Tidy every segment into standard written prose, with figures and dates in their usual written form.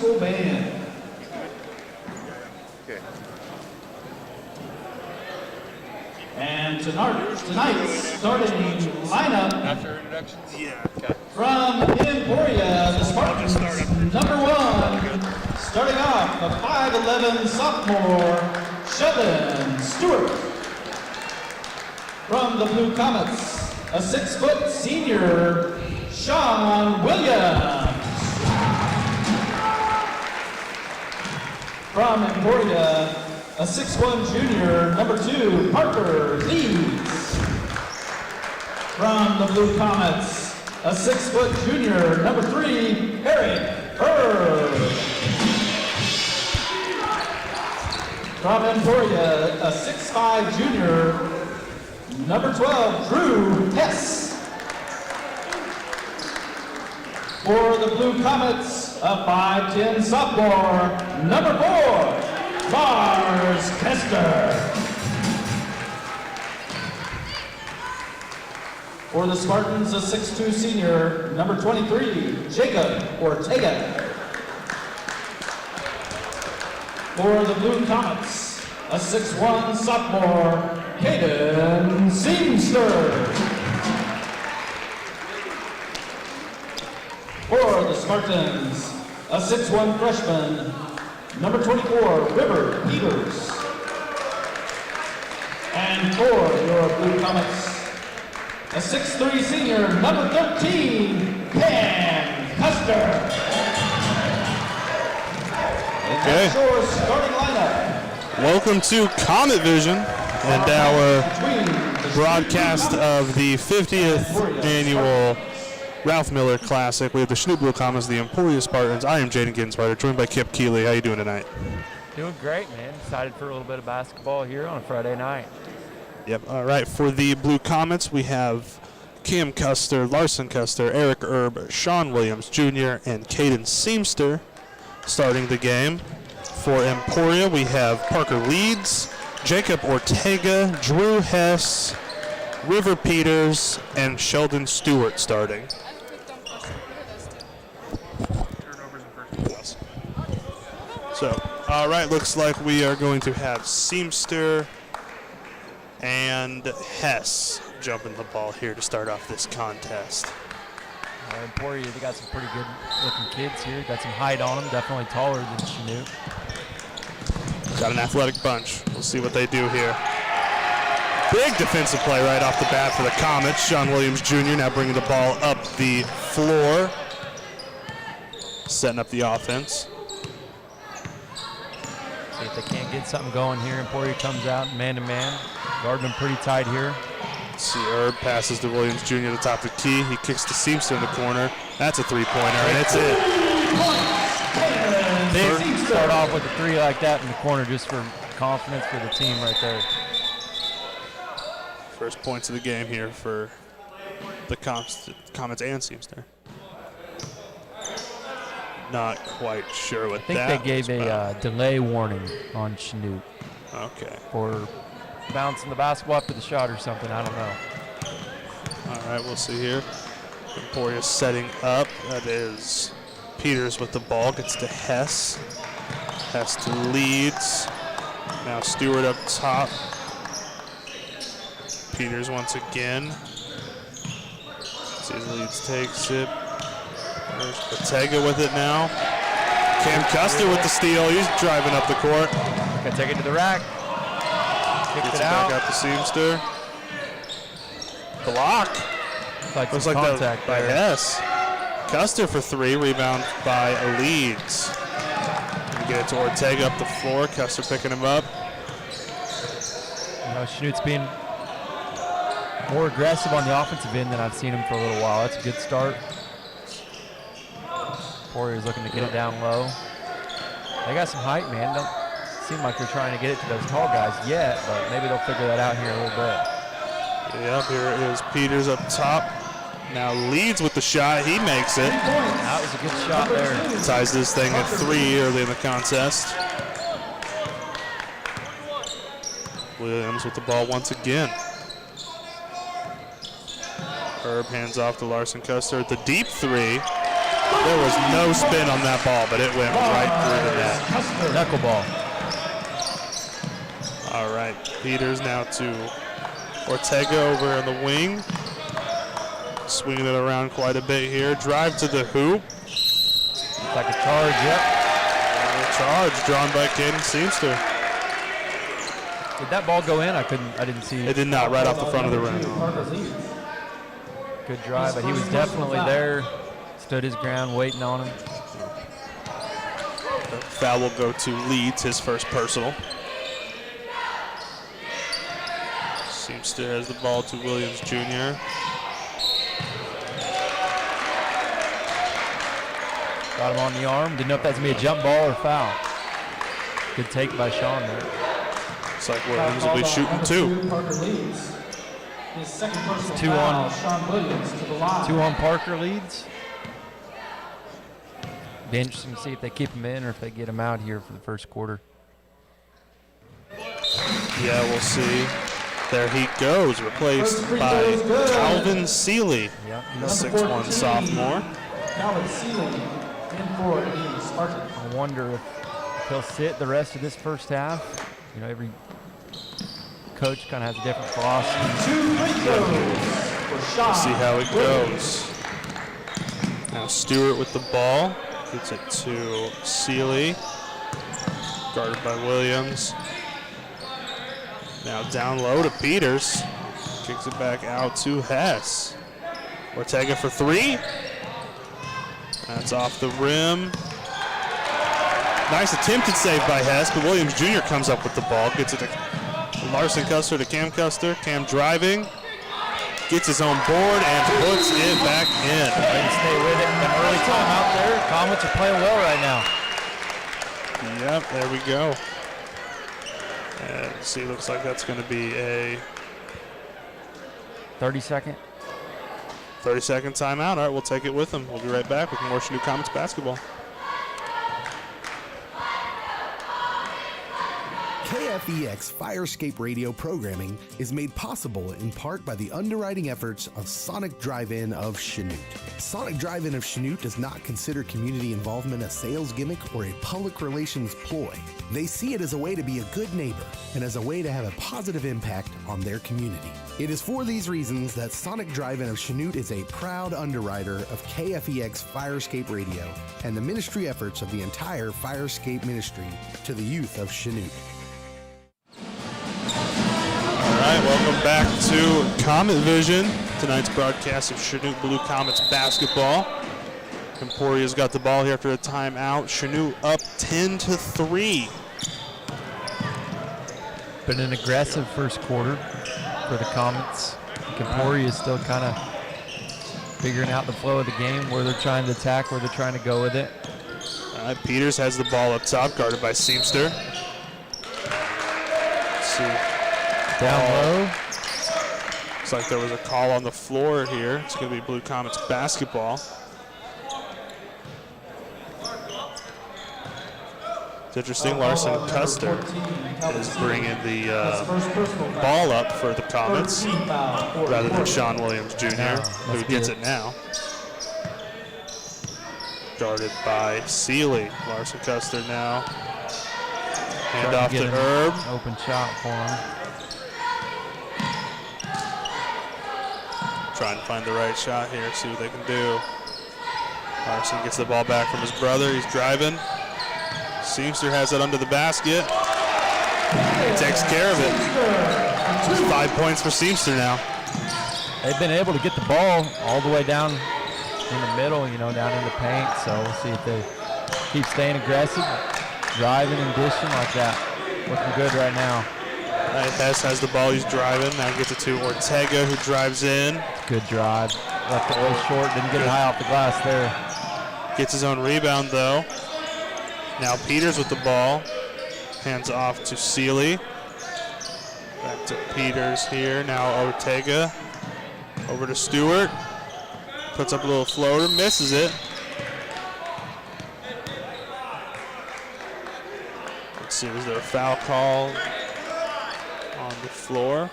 School Band. Okay. And tonight's starting lineup After introductions? Yeah. Okay. from Emporia, the Spartans, number 1, starting off the 5'11" sophomore, Sheldon Stewart. From the Blue Comets, a 6' senior, Sean Williams. From Emporia, a 6'1" junior, number 2, Parker Leeds. From the Blue Comets, a 6' junior, number 3, Eric Herb. From Emporia, a 6'5" junior, number 12, Drew Hess. For the Blue Comets, a 5'10" sophomore, number 4, Lars Kester. For the Spartans, a 6'2" senior, number 23, Jacob Ortega. For the Blue Comets, a 6'1" sophomore, Caden Seamster. For the Spartans, a 6'1" freshman, number 24, River Peters. And for your Blue Comets, a 6'3" senior, number 13, Cam Custer. Okay. That's your starting lineup. Welcome to Comet Vision and our broadcast of the 50th annual Ralph Miller Classic. We have the Chanute Blue Comets, the Emporia Spartans. I am Jaden Ginsberger, joined by Kip Keeley. How you doing tonight? Doing great, man. Excited for a little bit of basketball here on a Friday night. Yep. All right. For the Blue Comets, we have Cam Custer, Larson Custer, Eric Erb, Sean Williams Jr., and Caden Seamster starting the game. For Emporia, we have Parker Leeds, Jacob Ortega, Drew Hess, River Peters, and Sheldon Stewart starting. So, all right, looks like we are going to have Seamster and Hess jumping the ball here to start off this contest. Emporia, they got some pretty good looking kids here. Got some height on them, definitely taller than Chanute. Got an athletic bunch. We'll see what they do here. Big defensive play right off the bat for the Comets. Sean Williams Jr. now bringing the ball up the floor. Setting up the offense. See if they can't get something going here. Emporia comes out man-to-man. Guarding them pretty tight here. See, Herb passes to Williams Jr. at the top of the key. He kicks to Seamster in the corner. That's a three-pointer, and it's it. They start off with a three like that in the corner just for confidence for the team right there. First points of the game here for the Comets and Seamster. Not quite sure what that I think they gave a delay warning on Chanute. Okay. For bouncing the basketball up to the shot or something, I don't know. All right, we'll see here. Emporia setting up. That is Peters with the ball, gets to Hess. Hess to Leeds. Now Stewart up top. Peters once again. See, Leeds takes it. There's Ortega with it now. Cam Custer with the steal. He's driving up the court. Gonna take it to the rack. Gets it back up to Seamster. Block. Looks like that by Hess. Custer for three. Rebound by Leeds. Get it to Ortega up the floor. Custer picking him up. You know, Chanute's being more aggressive on the offensive end than I've seen him for a little while. That's a good start. Emporia looking to get it down low. They got some height, man. Don't seem like they're trying to get it to those tall guys yet, but maybe they'll figure that out here in a little bit. Yep, here is Peters up top. Now Leeds with the shot. He makes it. That was a good shot there. Ties this thing at 3 early in the contest. Williams with the ball once again. Herb hands off to Larson Custer at the deep three. There was no spin on that ball, but it went right through the net. Knuckleball. All right, Peters now to Ortega over on the wing. Swinging it around quite a bit here. Drive to the hoop. It's like a charge, yep. Charge drawn by Caden Seamster. Did that ball go in? I didn't see It it. did not, right off the front of the rim. Good drive, but he was definitely there. Stood his ground, waiting on him. The foul will go to Leeds, his first personal. Seamster has the ball to Williams Jr. Got him on the arm. Didn't know if that's going to be a jump ball or foul. Good take by Sean there. Looks like Williams will be shooting two. His second personal Two foul, on- Sean Williams to the line. 2 on Parker Leeds. Be interesting to see if they keep him in or if they get him out here for the first quarter. Yeah, we'll see. There he goes, replaced by Calvin Seeley, Yep. the 6'1" sophomore. Calvin Seeley in for the Spartans. I wonder if he'll sit the rest of this first half. You know, every coach kind of has a different philosophy. 2 free throws for Sean. See how it goes. Now Stewart with the ball. Gets it to Seeley. Guarded by Williams. Now down low to Peters. Kicks it back out to Hess. Ortega for 3. That's off the rim. Nice attempted save by Hess, but Williams Jr. comes up with the ball. Gets it to Larson Custer to Cam Custer. Cam driving. Gets his own board and puts it back in. They can stay with it. An early timeout there. Comets are playing well right now. Yep, there we go. And see, looks like that's going to be a 30-second. 30-second timeout. All right, we'll take it with them. We'll be right back with more Chanute Comets basketball. KFEX Firescape radio programming is made possible in part by the underwriting efforts of Sonic Drive-In of Chanute. Sonic Drive-In of Chanute does not consider community involvement a sales gimmick or a public relations ploy. They see it as a way to be a good neighbor and as a way to have a positive impact on their community. It is for these reasons that Sonic Drive-In of Chanute is a proud underwriter of KFEX Firescape Radio and the ministry efforts of the entire Firescape ministry to the youth of Chanute. All right, welcome back to Comet Vision, tonight's broadcast of Chanute Blue Comets basketball. Emporia's got the ball here after a timeout. Chanute up 10-3. Been an aggressive first quarter for the Comets. Emporia is still kind of figuring out the flow of the game, where they're trying to attack, where they're trying to go with it. All right, Peters has the ball up top, guarded by Seamster. Let's see. Down low. Looks like there was a call on the floor here. It's going to be Blue Comets basketball. It's interesting, Larson Custer is bringing the ball up for the Comets rather than Sean Williams Jr., who gets it now. Guarded by Seeley. Larson Custer now. Hand off to Herb. Open shot for him. Trying to find the right shot here, see what they can do. Larson gets the ball back from his brother. He's driving. Seamster has it under the basket. He takes care of it. Just 5 points for Seamster now. They've been able to get the ball all the way down in the middle, you know, down in the paint. So we'll see if they keep staying aggressive, driving and dishing like that. Looking good right now. Right, Hess has the ball, he's driving. Now gets it to Ortega, who drives in. Good drive. Left it a little short, didn't get it high off the glass there. Gets his own rebound, though. Now Peters with the ball. Hands off to Seeley. Back to Peters here. Now Ortega. Over to Stewart. Puts up a little floater, misses it. Let's see, was there a foul call on the floor?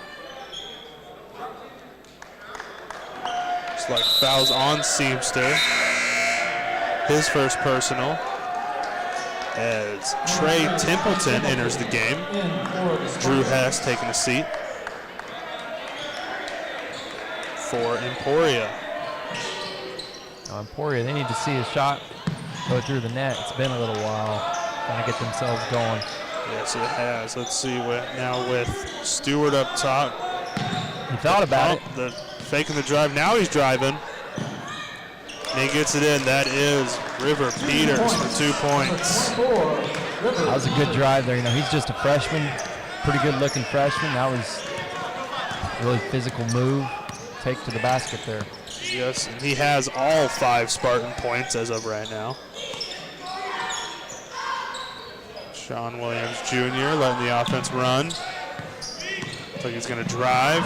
Looks like fouls on Seamster. his first personal as Trey Templeton enters the game. Drew Hess taking a seat for Emporia. Emporia, they need to see a shot go through the net. It's been a little while trying to get themselves going. Yes, it has. Let's see what now with Stewart up top. He thought about it. The faking the drive. Now he's driving. And he gets it in. That is River Peters for 2 points. That was a good drive there. You know, he's just a freshman, pretty good looking freshman. That was a really physical move. Take to the basket there. Yes, and he has all 5 Spartan points as of right now. Sean Williams Jr. letting the offense run. Looks like he's going to drive.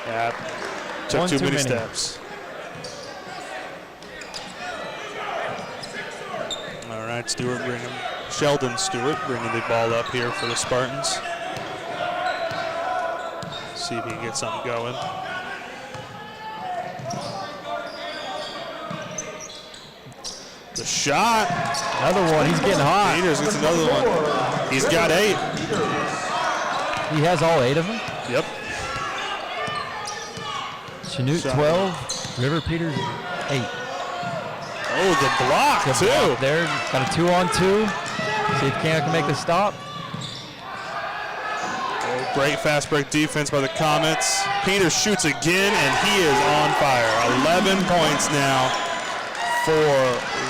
Yeah, took too many steps. All right, Sheldon Stewart bringing the ball up here for the Spartans. See if he can get something going. The shot. Another one. He's getting hot. Peters gets another one. He's got 8. He has all 8 of them? Yep. Chanute 12, River Peters 8. Oh, the block Good too. block there. Got a 2-on-2. See if Cam can make the stop. Oh, great fast break defense by the Comets. Peters shoots again, and he is on fire. 11 points now for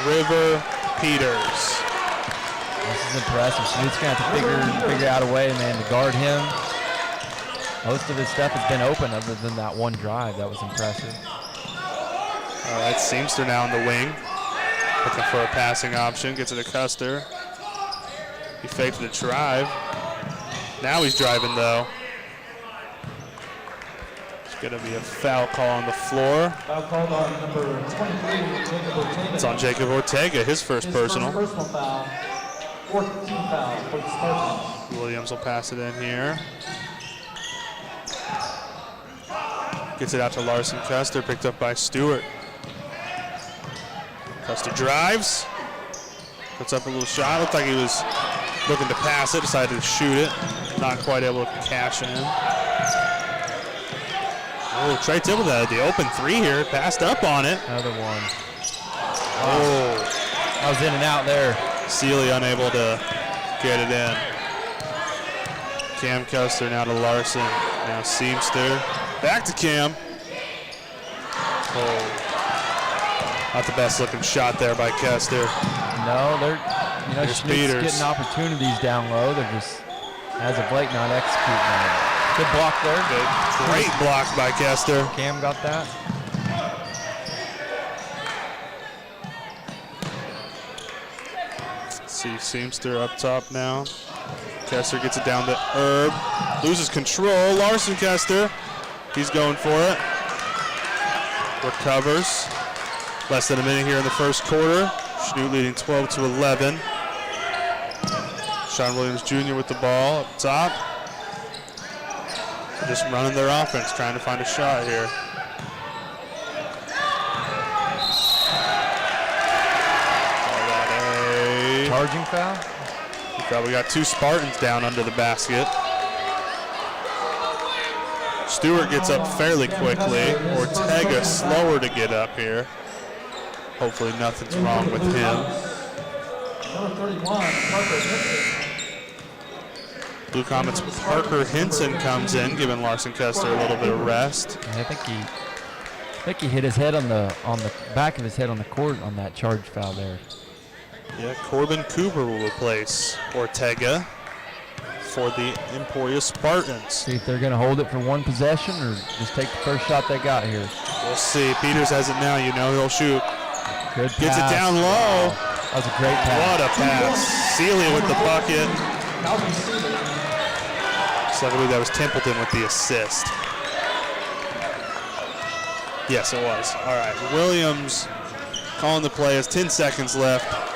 River Peters. This is impressive. Chanute's going to have to figure out a way, man, to guard him. Most of his stuff has been open other than that one drive. That was impressive. All right, Seamster now in the wing. Looking for a passing option. Gets it to Custer. He faked the drive. Now he's driving, though. It's going to be a foul call on the floor. Foul called on number 23, Jacob Ortega. It's on Jacob Ortega, his first personal. First personal foul. 14th foul for the Spartans. Williams will pass it in here. Gets it out to Larson Custer, picked up by Stewart. Custer drives. Puts up a little shot. Looked like he was looking to pass it, decided to shoot it. Not quite able to cash in. Oh, Trey Templeton had the open 3 here. Passed up on it. Another one. Oh. I was in and out there. Sealy unable to get it in. Cam Custer now to Larson. Now Seamster. Back to Cam. Oh. Not the best looking shot there by Custer. No, they're, you know, Here's Schmidt's Peters. getting opportunities down low. They're just, as of late, not executing on it. Good block there. Good. Great block by Custer. Cam got that. See Seamster up top now. Custer gets it down to Herb. Loses control. Larson Custer. He's going for it. Recovers. Less than a minute here in the first quarter. Chanute leading 12-11. Sean Williams Jr. with the ball up top. They're just running their offense, trying to find a shot here. Charging foul? We got 2 Spartans down under the basket. Stewart gets up fairly quickly. Ortega slower to get up here. Hopefully nothing's wrong with him. Number 31, Parker Hinson. Blue Comets Parker Hinson comes in, giving Larson Custer a little bit of rest. And I think he hit his head on the back of his head on the court on that charge foul there. Yeah, Corbin Cooper will replace Ortega for the Emporia Spartans. See if they're going to hold it for one possession or just take the first shot they got here. We'll see. Peters has it now. You know he'll shoot. Good pass. Gets it down low. That was a great pass. What a pass. Sealy with the bucket. So I believe that was Templeton with the assist. Yes, it was. All right. Williams calling the play. Has 10 seconds left.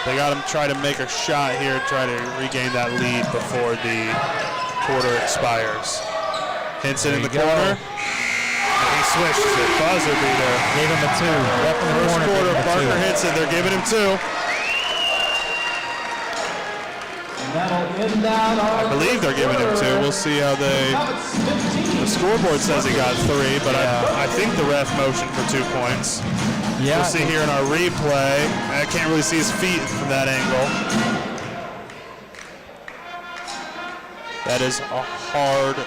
They got him try to make a shot here, try to regain that lead before the quarter expires. Hinson in the corner. He switched it. Buzzer beater. Gave him a 2. Ref in the First corner. quarter, gave him a Parker 2. hits it. They're giving him 2. That'll end out I believe they're giving him 2. We'll see how they. The scoreboard says he got 3, but I think the ref motioned for 2 points. Yeah. We'll see here in our replay. I can't really see his feet from that angle. That is a hard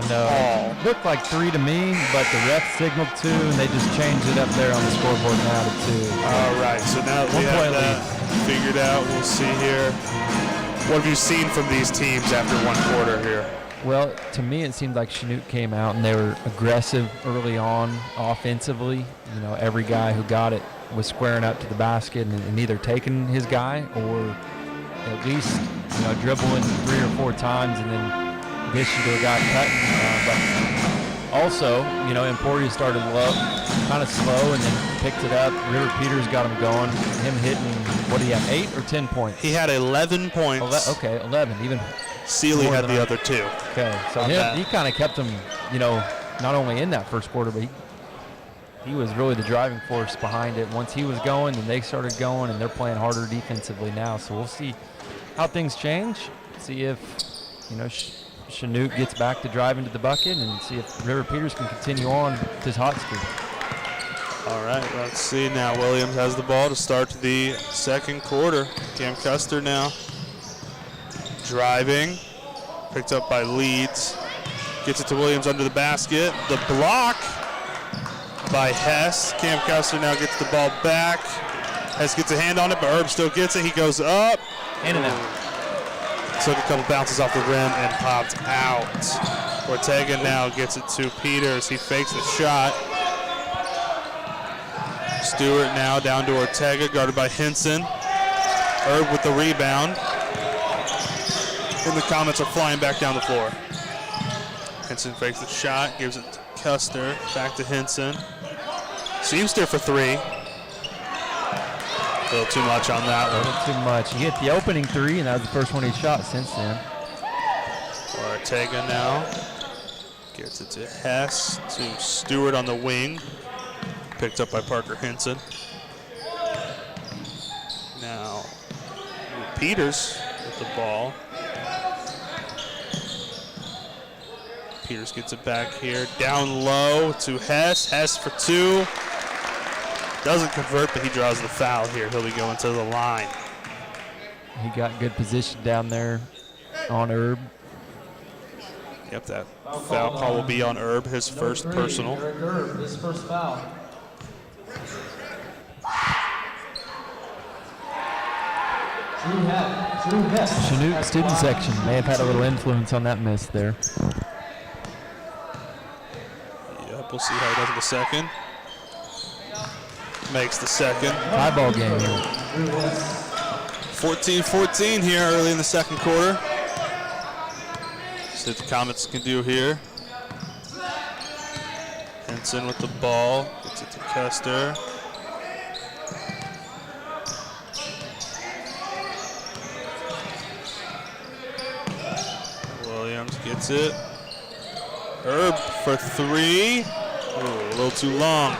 call. Looked like 3 to me, but the ref signaled 2, and they just changed it up there on the scoreboard now to 2. All right, so now that we have that figured out, we'll see here. What have you seen from these teams after 1 quarter here? Well, to me, it seemed like Chanute came out and they were aggressive early on offensively. You know, every guy who got it was squaring up to the basket and either taking his guy or at least, you know, dribbling 3 or 4 times and then dishing to a guy cutting. But also, you know, Emporia started low, kind of slow, and then picked it up. River Peters got him going. Him hitting, what do you have, 8 or 10 points? He had 11 points. Okay, 11, even. Sealy had the other 2. Okay, so he kind of kept him, you know, not only in that first quarter, but he was really the driving force behind it. Once he was going, then they started going, and they're playing harder defensively now. So we'll see how things change, see if, you know, Chanute gets back to driving to the bucket, and see if River Peters can continue on with his hot streak. All right, let's see now. Williams has the ball to start the second quarter. Cam Custer now driving, picked up by Leeds. Gets it to Williams under the basket. The block by Hess. Cam Custer now gets the ball back. Hess gets a hand on it, but Herb still gets it. He goes up. In and out. Took a couple bounces off the rim and popped out. Ortega now gets it to Peters. He fakes the shot. Stewart now down to Ortega, guarded by Henson. Herb with the rebound. And the Comets are flying back down the floor. Henson fakes the shot, gives it to Custer, back to Henson. Seamster for 3. A little too much on that one. A little too much. He hit the opening 3, and that was the first one he shot since then. Ortega now gets it to Hess, to Stewart on the wing. Picked up by Parker Henson. Now Peters with the ball. Peters gets it back here, down low to Hess. Hess for 2. Doesn't convert, but he draws the foul here. He'll be going to the line. He got good position down there on Herb. Yep, that foul call will be on Herb, his first personal. Eric Herb, his first foul. Drew Hess. Chanute student section may have had a little influence on that miss there. Yep, we'll see how he does in the second. Makes the second. High ball game here. 14-14 here early in the second quarter. See what the Comets can do here. Henson with the ball, gets it to Custer. Williams gets it. Herb for 3. Ooh, a little too long.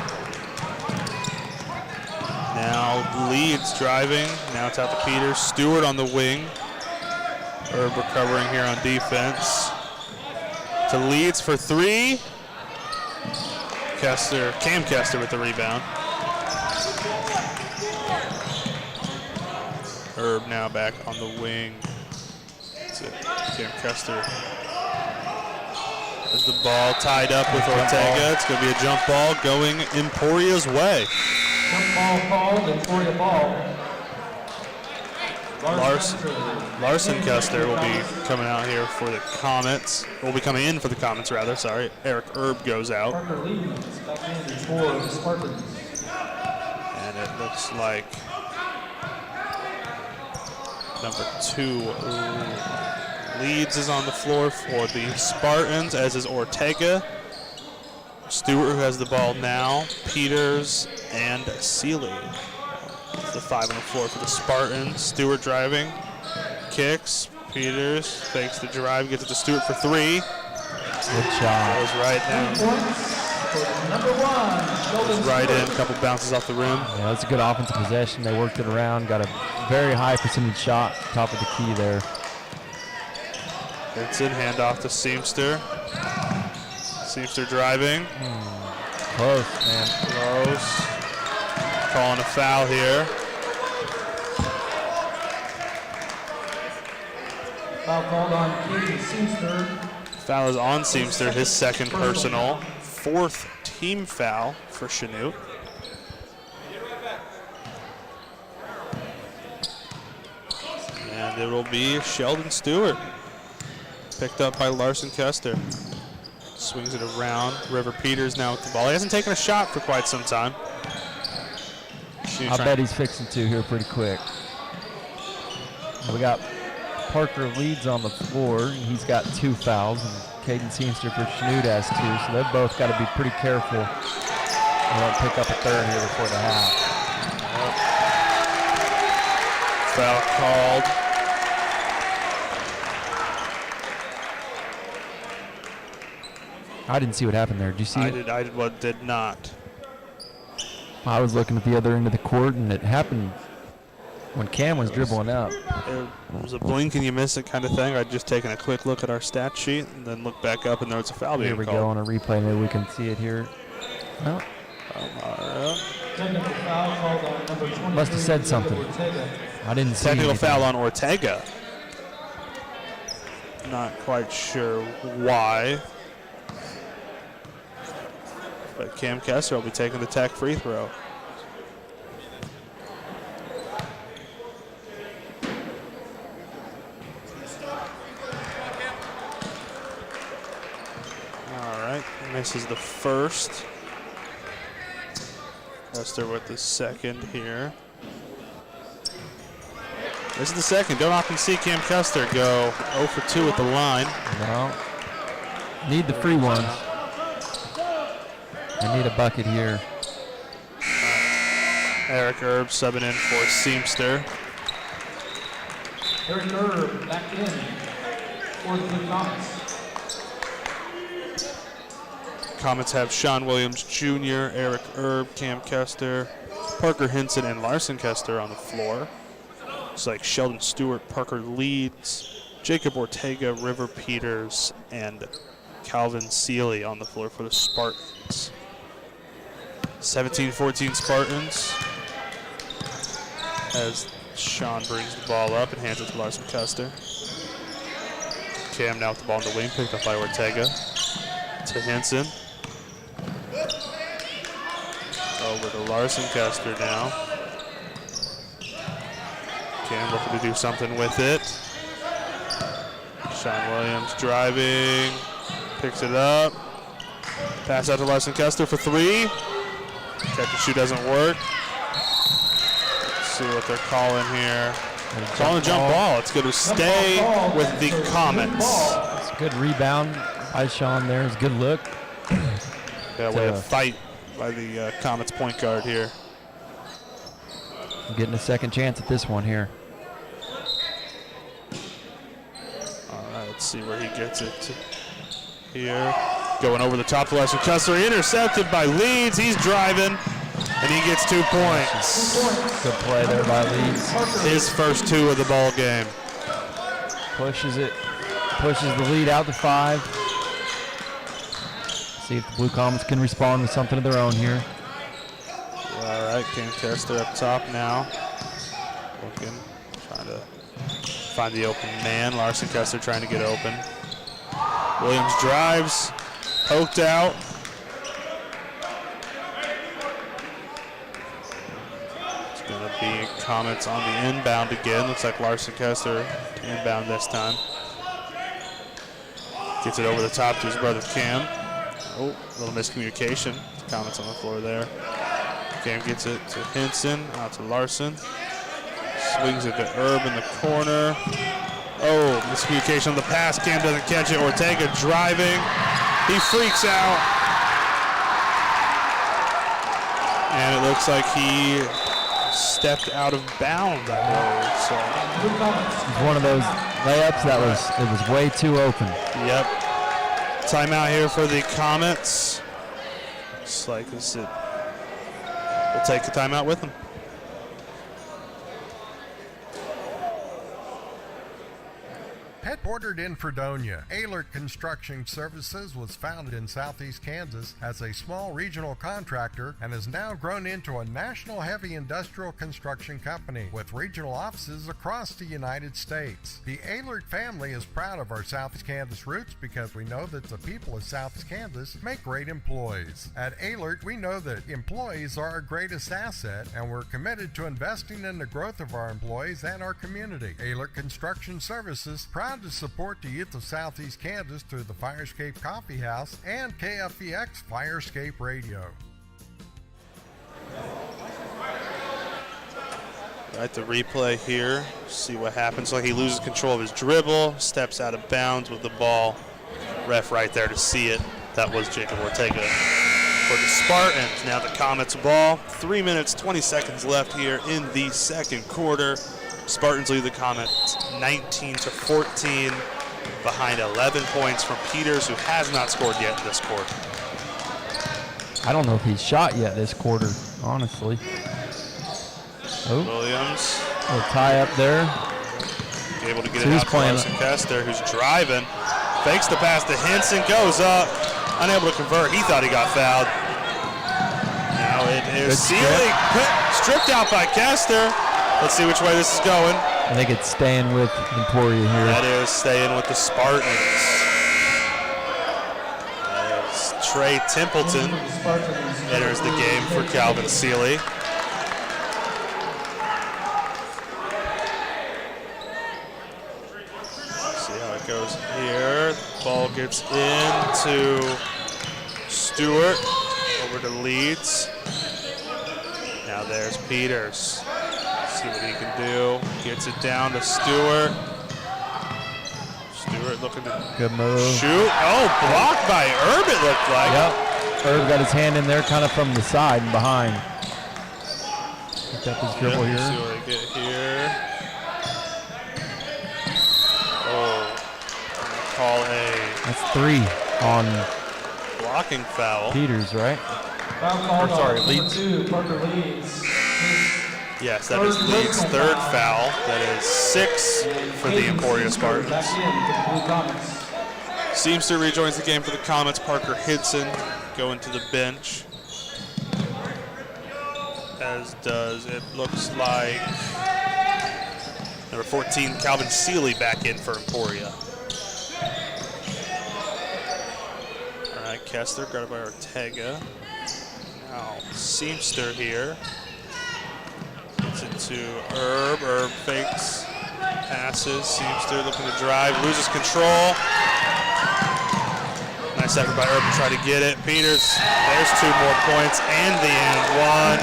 Now Leeds driving. Now it's out to Peters. Stewart on the wing. Herb recovering here on defense. To Leeds for 3. Cam Kester with the rebound. Herb now back on the wing. That's it. Cam Kester has the ball tied up with Ortega. It's going to be a jump ball going Emporia's way. Jump ball called, Emporia ball. Larson Custer will be coming out here for the Comets. Will be coming in for the Comets, rather. Sorry. Eric Herb goes out. Parker Leeds back in for the Spartans. And it looks like number 2 Leeds is on the floor for the Spartans, as is Ortega. Stewart, who has the ball now. Peters and Sealy. The 5 on the floor for the Spartans. Stewart driving, kicks. Peters fakes the drive, gets it to Stewart for 3. Good shot. Goes right down. Number 1, Sheldon Right in, Stewart. couple bounces off the rim. Yeah, that's a good offensive possession. They worked it around, got a very high percentage shot, top of the key there. Vincent, handoff to Seamster. Seamster driving. Close, man. Close. Calling a foul here. Foul called on Katie Seamster. Foul is on Seamster, his second personal. 4th team foul for Chanute. And it will be Sheldon Stewart. Picked up by Larson Custer. Swings it around. River Peters now with the ball. He hasn't taken a shot for quite some time. I bet he's fixing to here pretty quick. We got Parker Leeds on the floor. He's got 2 fouls, and Caden Seamster for Chanute has 2, so they've both got to be pretty careful. They won't pick up a third here before the half. Foul called. I didn't see what happened there. Did you see it? I did not. I was looking at the other end of the court, and it happened when Cam was dribbling up. It was a blink and you miss it kind of thing. I'd just taken a quick look at our stat sheet and then look back up and there was a foul being Here we called. go on a replay. Maybe we can see it here. Well, Technical foul called on number 23. must have said something. Ortega. I didn't see Technical anything. foul on Ortega. Not quite sure why. But Cam Kessler will be taking the tech free throw. All right, misses the first. Kessler with the second here. This is the second. Don't often see Cam Kessler go 0 for 2 at the line. No. Need the free ones. I need a bucket here. Eric Erb subbing in for Seamster. Eric Erb back in for the Blue Comets. Comets have Sean Williams Jr., Eric Erb, Cam Kester, Parker Hinson, and Larson Kester on the floor. It's like Sheldon Stewart, Parker Leeds, Jacob Ortega, River Peters, and Calvin Seeley on the floor for the Spartans. 17-14 Spartans as Sean brings the ball up and hands it to Larson Kester. Cam now with the ball in the wing, picked up by Ortega. To Hinson. Over to Larson Kester now. Cam looking to do something with it. Sean Williams driving, picks it up. Pass out to Larson Kester for 3. Catch and shoot doesn't work. Let's see what they're calling here. Calling a jump ball. It's going to stay with the Comets. It's a good rebound by Sean there. It's a good look. Yeah, way to fight by the Comets point guard here. Getting a second chance at this one here. All right, let's see where he gets it to here. Going over the top to Larson Kessler, intercepted by Leeds. He's driving, and he gets 2 points. Good play there by Leeds. His first 2 of the ball game. Pushes it, pushes the lead out to 5. See if the Blue Comets can respond with something of their own here. All right, Cam Kester up top now. Looking, trying to find the open man. Larson Kessler trying to get open. Williams drives, poked out. It's going to be Comets on the inbound again. Looks like Larson Kessler to inbound this time. Gets it over the top to his brother Cam. Oh, a little miscommunication. Comets on the floor there. Cam gets it to Hinson, out to Larson. Swings it to Erb in the corner. Oh, miscommunication on the pass. Cam doesn't catch it. Ortega driving. He freaks out. And it looks like he stepped out of bounds, I believe. So. It's one of those layups that was way too open. Yep. Timeout here for the Comets. Looks like this is it. We'll take a timeout with him. Headquartered in Fredonia, Ehlert Construction Services was founded in southeast Kansas as a small regional contractor and has now grown into a national heavy industrial construction company with regional offices across the United States. The Ehlert family is proud of our southeast Kansas roots because we know that the people of southeast Kansas make great employees. At Ehlert, we know that employees are our greatest asset, and we're committed to investing in the growth of our employees and our community. Ehlert Construction Services, proud to support the youth of Southeast Kansas through the Firescape Coffee House and KFEX Firescape Radio. Right, the replay here. See what happens. Like he loses control of his dribble, steps out of bounds with the ball. Ref right there to see it. That was Jacob Ortega for the Spartans. Now the Comets ball. 3 minutes, 20 seconds left here in the second quarter. Spartans lead the Comets 19-14 behind 11 points from Peters, who has not scored yet in this quarter. I don't know if he's shot yet this quarter, honestly. Oh, Williams. a tie up there. Able to get So it he's out to playing- Larson Kester, who's driving. Fakes the pass to Henson, goes up. Unable to convert. He thought he got fouled. Now it is Good Sealy stripped out by Kester. Let's see which way this is going. I think it's staying with Emporia here. That is staying with the Spartans. As Trey Templeton enters the game for Calvin Sealy. See how it goes here. Ball gets into Stewart. Over to Leeds. Now there's Peters. See what he can do. Gets it down to Stewart. Stewart looking to Good move. shoot. Oh, blocked by Herb, it looked like. Yep. Herb got his hand in there kind of from the side and behind. Picked up his dribble Let's see here. what I get here. Oh, call a That's 3 on blocking foul. Peters, right? Foul called on sorry, number Leeds. 2, Parker Leeds. Yes, that is Leeds' third foul. That is 6 for the Emporia Spartans. Back in for the Blue Comets. Seamster rejoins the game for the Comets. Parker Hidson going to the bench. As does, it looks like, number 14, Calvin Sealy back in for Emporia. All right, Kester guarded by Ortega. Now Seamster here. Gets it to Herb. Herb fakes, passes. Seamster looking to drive, loses control. Nice effort by Herb to try to get it. Peters, there's 2 more points and the end one.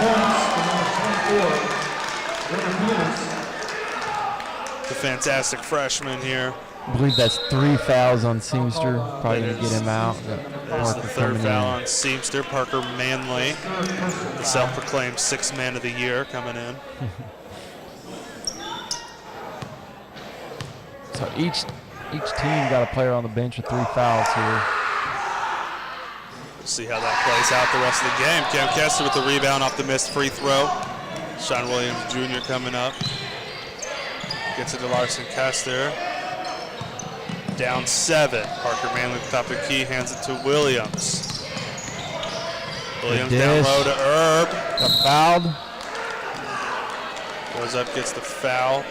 The fantastic freshman here. I believe that's 3 fouls on Seamster. Probably going to get him out. There's Parker the third coming foul in. on Seamster. Parker Manley, the self-proclaimed 6th man of the year, coming in. So each team got a player on the bench with 3 fouls here. We'll see how that plays out the rest of the game. Cam Kester with the rebound off the missed free throw. Sean Williams Jr. coming up. Gets it to Larson Kester. Down 7. Parker Manley at the top of the key, hands it to Williams. Williams down dish. low to Herb. Got fouled. Goes up, gets the foul.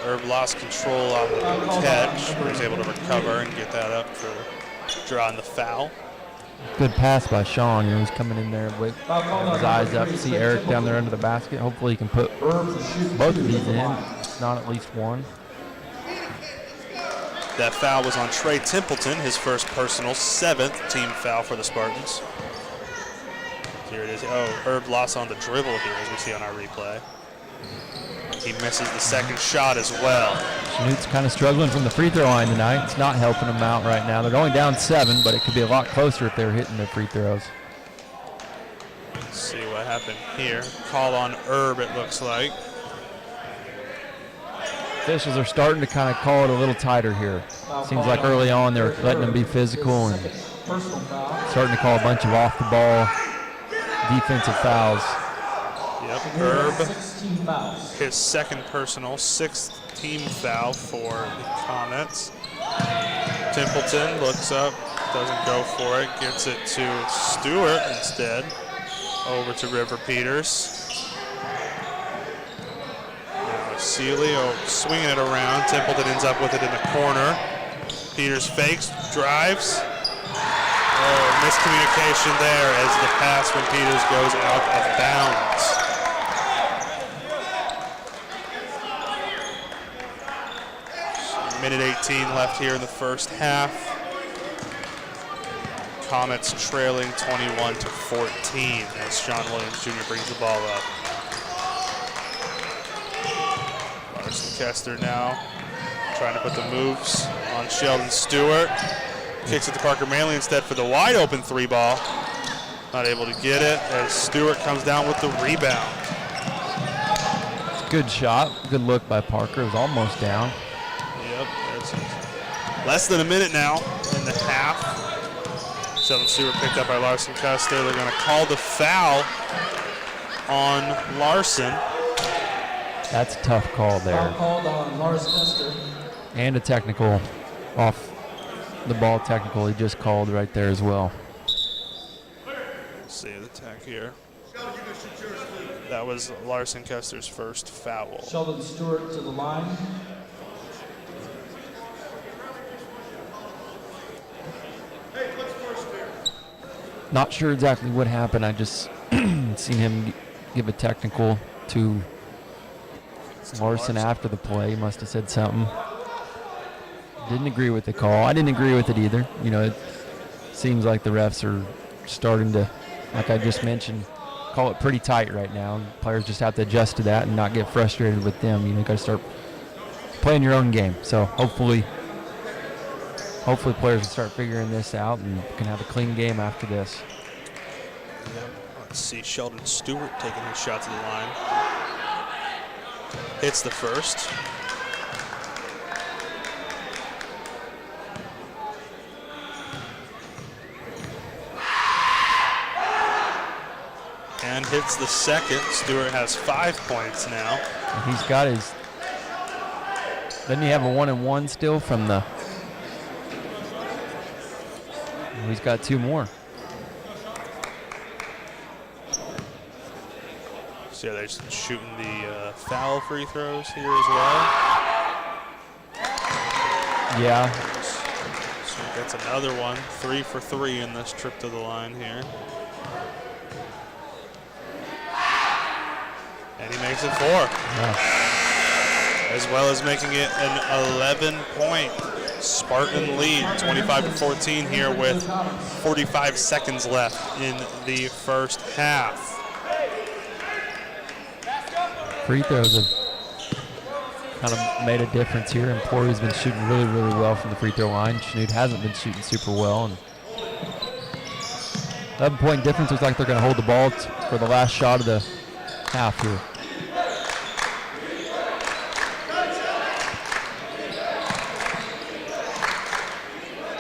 Herb lost control on the catch, but he's able to recover and get that up for drawing the foul. Good pass by Sean. You know, he's coming in there with his eyes up. See Eric down there under the basket. Hopefully he can put both of these in, if not at least one. That foul was on Trey Templeton, his first personal 7th team foul for the Spartans. Here it is. Oh, Herb lost on the dribble here, as we see on our replay. He misses the second shot as well. Chanute's kind of struggling from the free throw line tonight. It's not helping them out right now. They're going down 7, but it could be a lot closer if they're hitting their free throws. Let's see what happened here. Call on Herb, it looks like. Officials are starting to kind of call it a little tighter here. Seems like early on they're letting them be physical and Personal foul. starting to call a bunch of off the ball defensive fouls. Yep, Herb, 16 fouls. his second personal, 6th team foul for the Comets. Templeton looks up, doesn't go for it, gets it to Stewart instead. Over to River Peters. Now Seeley swinging it around. Templeton ends up with it in the corner. Peters fakes, drives. Oh, miscommunication there as the pass from Peters goes out of bounds. Minute 18 left here in the first half. Comets trailing 21-14 as Sean Williams Jr. brings the ball up. Larson Kester now trying to put the moves on Sheldon Stewart. Kicks it to Parker Manley instead for the wide open 3-ball. Not able to get it as Stewart comes down with the rebound. Good shot, good look by Parker. It was almost down. Yep, there's less than a minute now in the half. Sheldon Stewart picked up by Larson Custer. They're going to call the foul on Larson. That's a tough call there. Foul called on Larson Custer. And a technical off the ball technical he just called right there as well. Let's see the tech here. That was Larson Custer's first foul. Sheldon Stewart to the line. Not sure exactly what happened. I just seen him give a technical to Larson after the play. He must have said something. Didn't agree with the call. I didn't agree with it either. You know, it seems like the refs are starting to, like I just mentioned, call it pretty tight right now. Players just have to adjust to that and not get frustrated with them. You know, you got to start playing your own game. So hopefully players will start figuring this out and can have a clean game after this. Let's see Sheldon Stewart taking his shot to the line. Hits the first. And hits the second. Stewart has 5 points now. And he's got his, doesn't he have a 1-and-1 still from the, he's got 2 more. So yeah, they're just shooting the foul free throws here as well. Yeah. So that's another one. 3 for 3 in this trip to the line here. And he makes it 4. Yeah. As well as making it an 11-point Spartan lead, 25-14 here with 45 seconds left in the first half. Free throws have kind of made a difference here. Emporia's been shooting really, really well from the free throw line. Chanute hasn't been shooting super well. And 11-point difference looks like they're going to hold the ball for the last shot of the half here.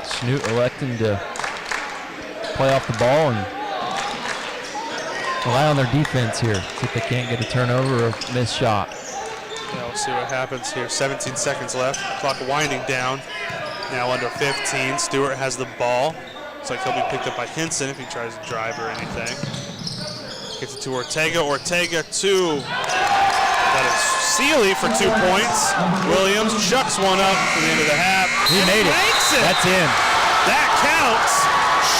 Chanute electing to play off the ball and rely on their defense here. See if they can't get a turnover or missed shot. Yeah, we'll see what happens here. 17 seconds left. Clock winding down. Now under 15. Stewart has the ball. Looks like he'll be picked up by Hinson if he tries to drive or anything. Gets it to Ortega. Ortega 2. That is Seeley for 2 points. Williams chucks one up for the end of the half. He made it. Makes it. That's in. That counts.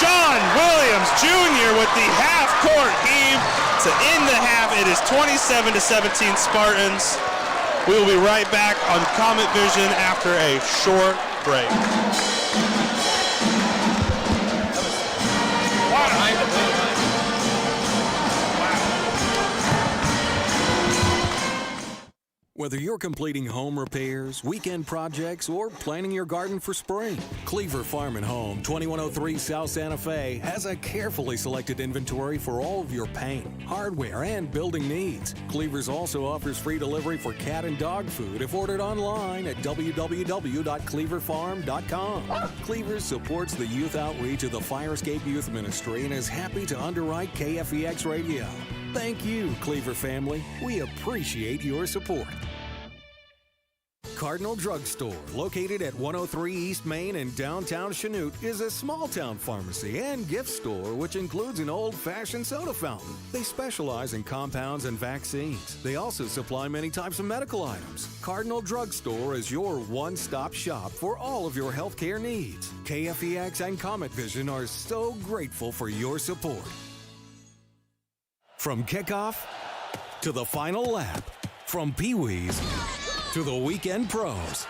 Sean Williams Jr. with the half-court heave to end the half. It is 27-17 Spartans. We will be right back on Comet Vision after a short break. Whether you're completing home repairs, weekend projects, or planning your garden for spring, Cleaver Farm and Home, 2103 South Santa Fe, has a carefully selected inventory for all of your paint, hardware, and building needs. Cleaver's also offers free delivery for cat and dog food if ordered online at www.cleaverfarm.com. Cleaver supports the youth outreach of the Fire Escape Youth Ministry and is happy to underwrite KFEX Radio. Thank you, Cleaver family. We appreciate your support. Cardinal Drug Store, located at 103 East Main in downtown Chanute, is a small-town pharmacy and gift store which includes an old-fashioned soda fountain. They specialize in compounds and vaccines. They also supply many types of medical items. Cardinal Drug Store is your one-stop shop for all of your healthcare needs. KFEX and Comet Vision are so grateful for your support. From kickoff to the final lap, from Pee-wees to the weekend pros,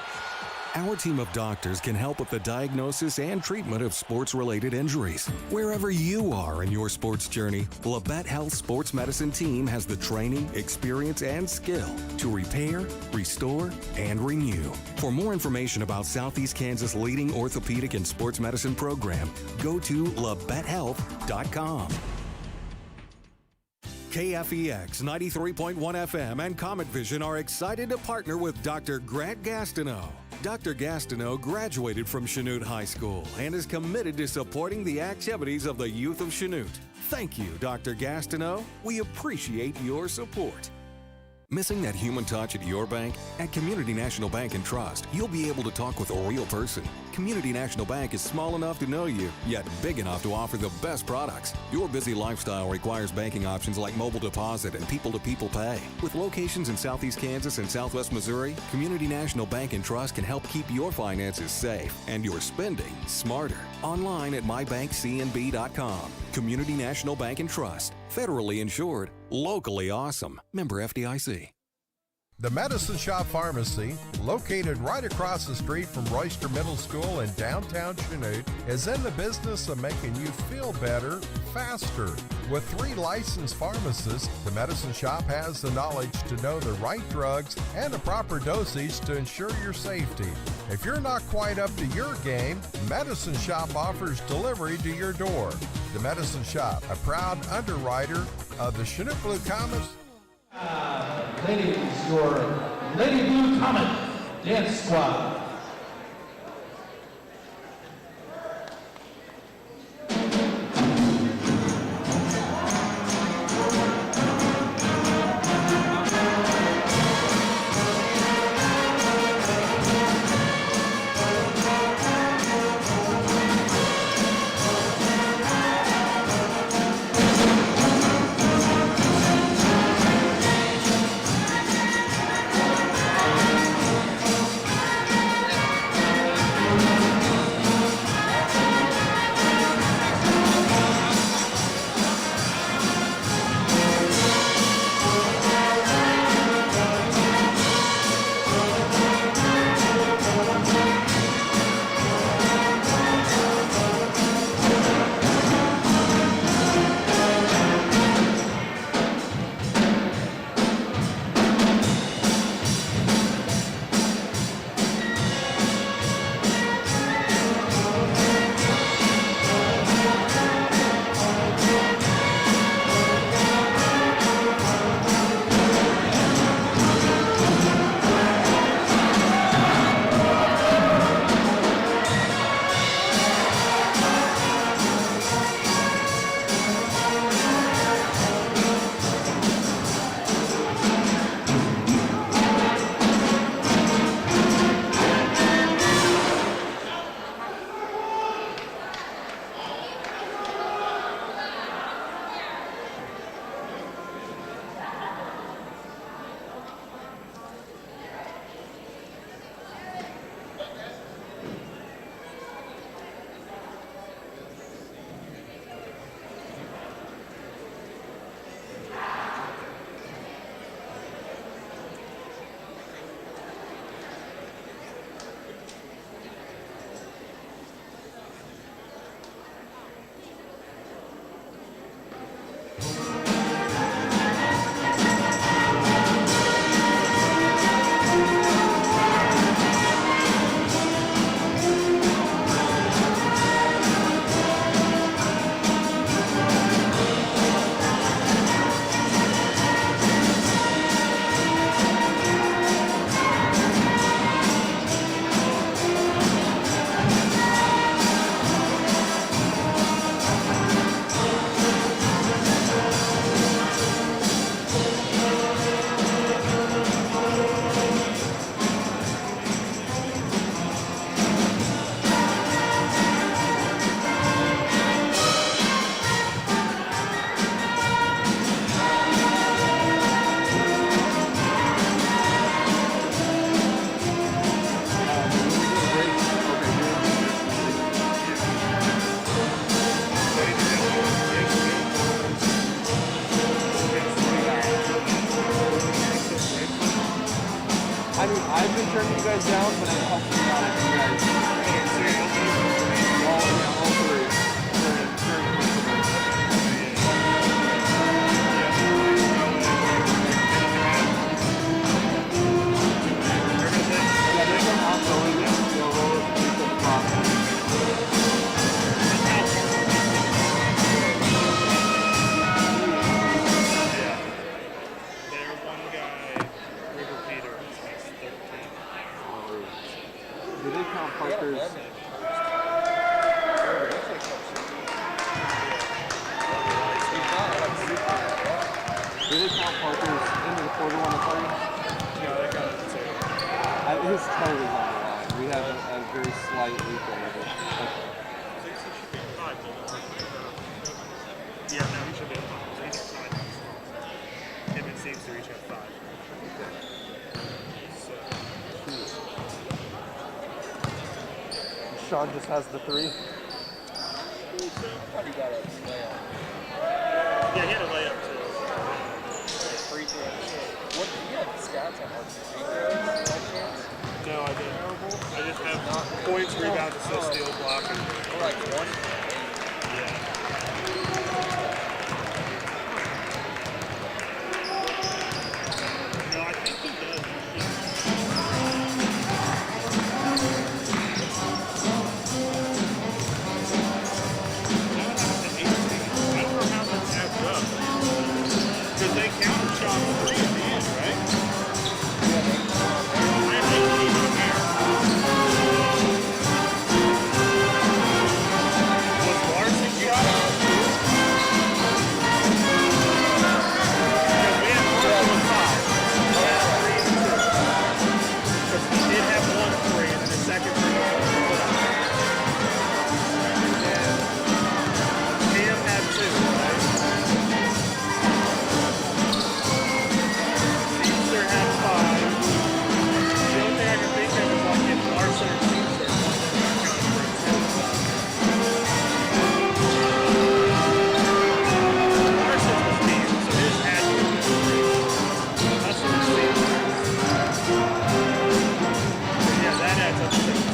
our team of doctors can help with the diagnosis and treatment of sports-related injuries. Wherever you are in your sports journey, Labette Health Sports Medicine Team has the training, experience, and skill to repair, restore, and renew. For more information about Southeast Kansas' leading orthopedic and sports medicine program, go to labettehealth.com. KFEX 93.1 FM and Comet Vision are excited to partner with Dr. Grant Gastineau. Dr. Gastineau graduated from Chanute High School and is committed to supporting the activities of the youth of Chanute. Thank you, Dr. Gastineau. We appreciate your support. Missing that human touch at your bank? At Community National Bank and Trust, you'll be able to talk with a real person. Community National Bank is small enough to know you, yet big enough to offer the best products. Your busy lifestyle requires banking options like mobile deposit and people-to-people pay. With locations in Southeast Kansas and Southwest Missouri, Community National Bank and Trust can help keep your finances safe and your spending smarter. Online at mybankcnb.com. Community National Bank and Trust. Federally insured. Locally awesome. Member FDIC. The Medicine Shop Pharmacy, located right across the street from Royster Middle School in downtown Chanute, is in the business of making you feel better, faster. With 3 licensed pharmacists, the Medicine Shop has the knowledge to know the right drugs and the proper dosage to ensure your safety. If you're not quite up to your game, Medicine Shop offers delivery to your door. The Medicine Shop, a proud underwriter of the Chanute Blue Comets. Ladies, your Lady Blue Comet Dance Squad. guys down, but it helps me out if you guys. All three. Yeah, they come out going down. They'll roll it to the top. There's one guy, River Peter, has 13. Do they count Parker's? Do they count Parker's into the quarter on the party? No, they got it too. His toe is on the line. We have a very slight leak over it. Yeah, no, he should be at 5. So he's at 5. Him and Seamster each have 5. Sean just has the 3. Yeah, he had a layup too. Free throws. What do you have stats on our free throws by chance? No, I didn't. I just have points, rebounds, assists, steals, blocking. Or like 1? No, I think he does. I don't know how much adds up. Because they counted Sean 3 at the end, right? I have 18 on there. Was Larson shot? Because we had 4 and 5. We had 3 and 2. Because he did have 1 3 and then the second 3 was put up. And Cam had 2, right? Caesar had 5. The only thing I can think of is like if Larson and Caesar Larson's was team, so his had to be 3. That's what it seems like. So yeah, that adds up to 16.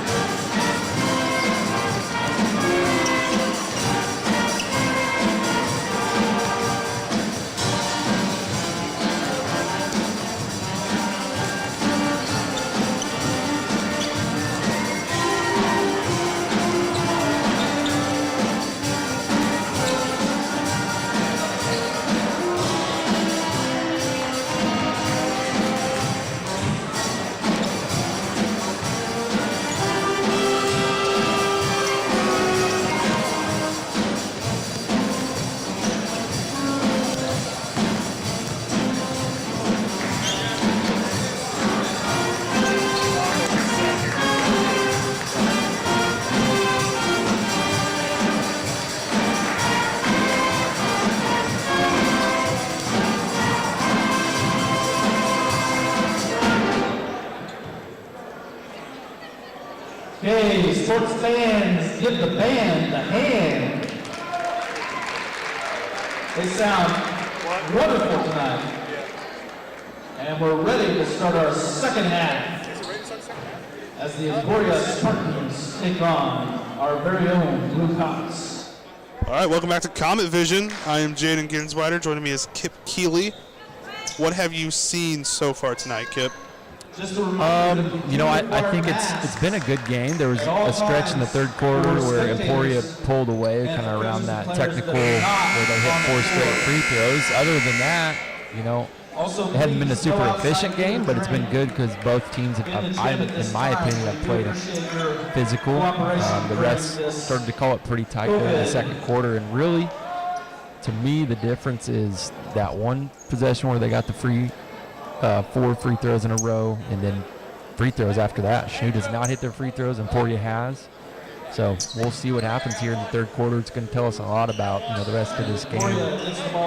Okay, sports fans, give the band a hand. They sound wonderful tonight. And we're ready to start our second half as the Emporia Spartans take on our very own Blue Cops. All right, welcome back to Comet Vision. I am Jaden Ginsweider. Joining me is Kip Keeley. What have you seen so far tonight, Kip? Just a reminder, You know, I think it's been a good game. There was a stretch in the third quarter where Emporia pulled away kind of around that technical where they hit 4 straight free throws. Other than that, you know, it hadn't been a super efficient game, but it's been good because both teams, in my opinion, have played physical. The refs started to call it pretty tight there in the second quarter, and really, to me, the difference is that one possession where they got the 4 free throws in a row, and then free throws after that. Chanute does not hit their free throws, Emporia has. So we'll see what happens here in the third quarter. It's going to tell us a lot about the rest of this game.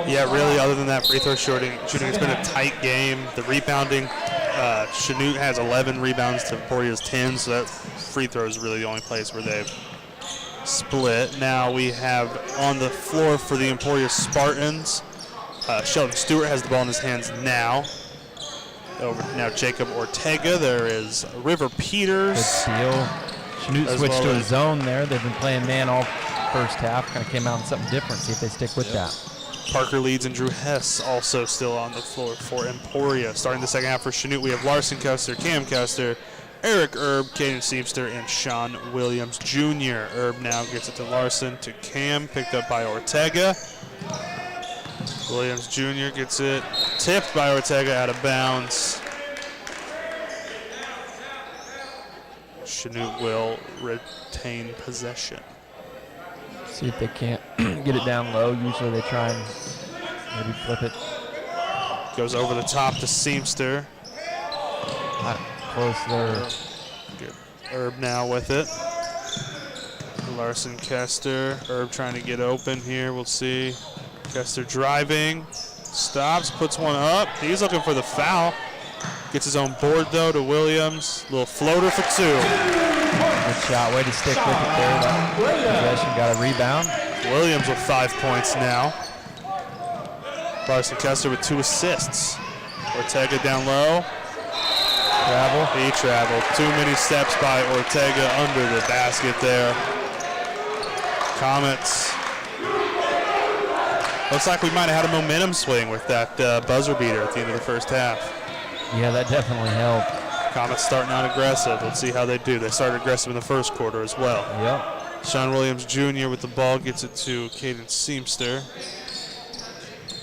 Yeah, really, other than that free throw shooting, it's been a tight game. The rebounding, Chanute has 11 rebounds to Emporia's 10, so that free throw is really the only place where they've split. Now we have on the floor for the Emporia Spartans, Sheldon Stewart has the ball in his hands now. Over now Jacob Ortega. There is River Peters. Good steal. Chanute switched to a zone there. They've been playing man all first half. Kind of came out in something different. See if they stick with that. Parker Leeds and Drew Hess also still on the floor for Emporia. Starting the second half for Chanute, we have Larson Custer, Cam Custer, Eric Erb, Caden Seamster, and Sean Williams Jr. Erb now gets it to Larson, to Cam, picked up by Ortega. Williams Jr. gets it tipped by Ortega out of bounds. Chanute will retain possession. See if they can't get it down low. Usually they try and maybe flip it. Goes over the top to Seamster. Not close there. Good. Erb now with it. Larson Kester. Erb trying to get open here. We'll see. Kester driving. Stops, puts one up. He's looking for the foul. Gets his own board though to Williams. Little floater for two. Good shot. Way to stick with it there. That possession got a rebound. Williams with 5 points now. Larson Kester with 2 assists. Ortega down low. Travel. He traveled. Too many steps by Ortega under the basket there. Comets. Looks like we might have had a momentum swing with that buzzer beater at the end of the first half. Yeah, that definitely helped. Comets starting out aggressive. Let's see how they do. They started aggressive in the first quarter as well. Yep. Sean Williams Jr. with the ball gets it to Caden Seamster.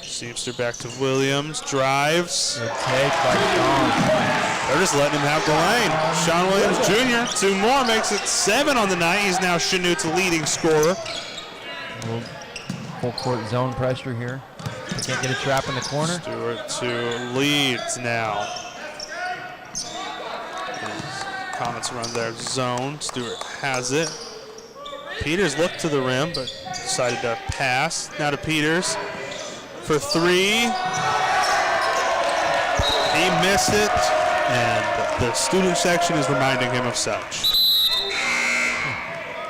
Seamster back to Williams. Drives. Good take by Sean. They're just letting him have the lane. Sean Williams Jr. 2 more, makes it 7 on the night. He's now Chanute's leading scorer. Full court zone pressure here. They can't get a trap in the corner. Stewart to Leeds now. Comets run their zone. Stewart has it. Peters looked to the rim, but decided to pass. Now to Peters for 3. He missed it, and the student section is reminding him of such.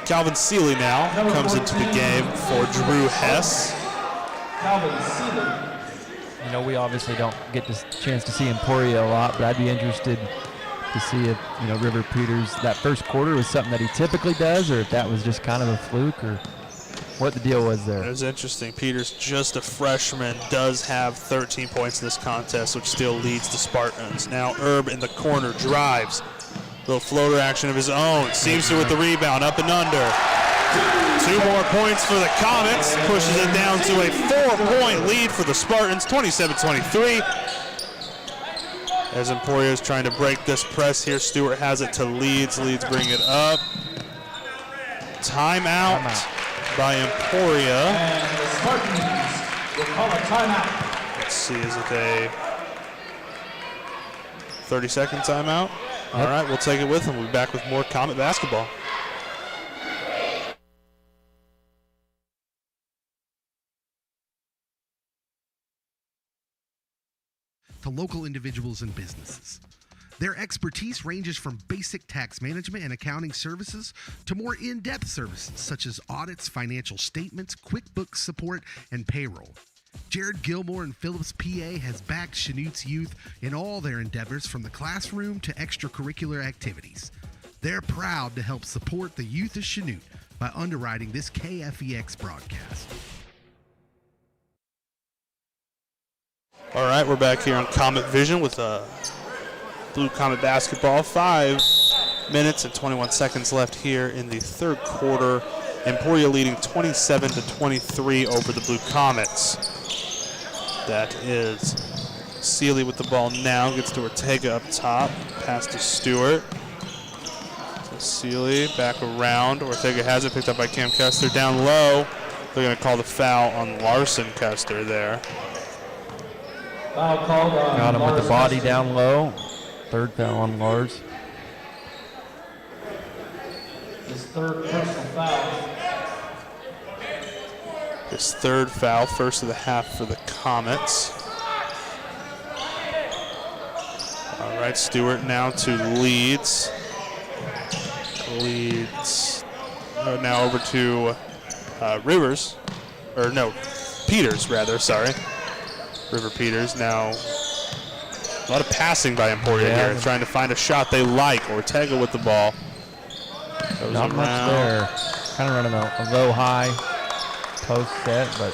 Calvin Seeley now comes into the game for Drew Hess. Calvin Seeley. You know, we obviously don't get the chance to see Emporia a lot, but I'd be interested to see if, you know, River Peters, that first quarter was something that he typically does, or if that was just kind of a fluke, or what the deal was there. It was interesting. Peters, just a freshman, does have 13 points in this contest, which still leads the Spartans. Now Erb in the corner drives. Little floater action of his own. Seamster with the rebound, up and under. 2 more points for the Comets. Pushes it down to a 4-point lead for the Spartans, 27-23. As Emporia is trying to break this press here, Stewart has it to Leeds. Leeds bring it up. Timeout by Emporia. And the Spartans will call a timeout. Let's see, is it a 30-second timeout? All right, we'll take it with them. We'll be back with more Comet basketball. To local individuals and businesses. Their expertise ranges from basic tax management and accounting services to more in-depth services such as audits, financial statements, QuickBooks support, and payroll. Jared Gilmore and Phillips PA has backed Chanute's youth in all their endeavors from the classroom to extracurricular activities. They're proud to help support the youth of Chanute by underwriting this KFEX broadcast. All right, we're back here on Comet Vision with Blue Comet basketball. 5 minutes and 21 seconds left here in the third quarter. Emporia leading 27-23 over the Blue Comets. That is Seeley with the ball now. Gets to Ortega up top. Pass to Stewart. So Seeley back around. Ortega has it, picked up by Cam Kester. Down low. They're going to call the foul on Larson Kester there. Foul called on Got him with the Lars body Kester. down low. Third foul on Lars. His third personal foul. His third foul, first of the half for the Comets. All right, Stewart now to Leeds. Leeds now over to Rivers, or no, Peters rather, sorry. River Peters now A lot of passing by Emporia here, trying to find a shot they like. Ortega with the ball. Goes Not around. much there. Kind of running a low-high post set, but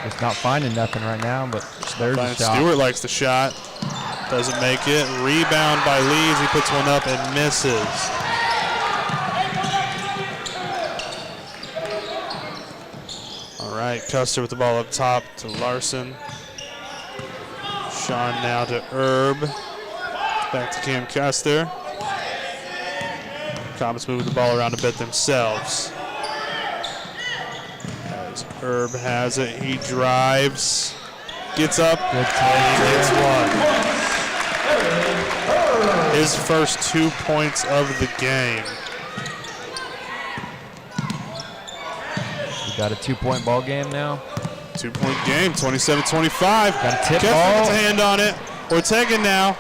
just not finding nothing right now. But there's a shot. Stewart likes the shot. Doesn't make it. Rebound by Leeds. He puts one up and misses. All right, Custer with the ball up top to Larson. Sean now to Herb. Back to Cam Custer. Comets moving the ball around a bit themselves. As Herb has it, he drives, gets up, and he gets one. His first 2 points of the game. We got a 2-point ball game now. 2-point game, 27-25. Got a tip Kessler ball. gets a hand on it. Ortega now.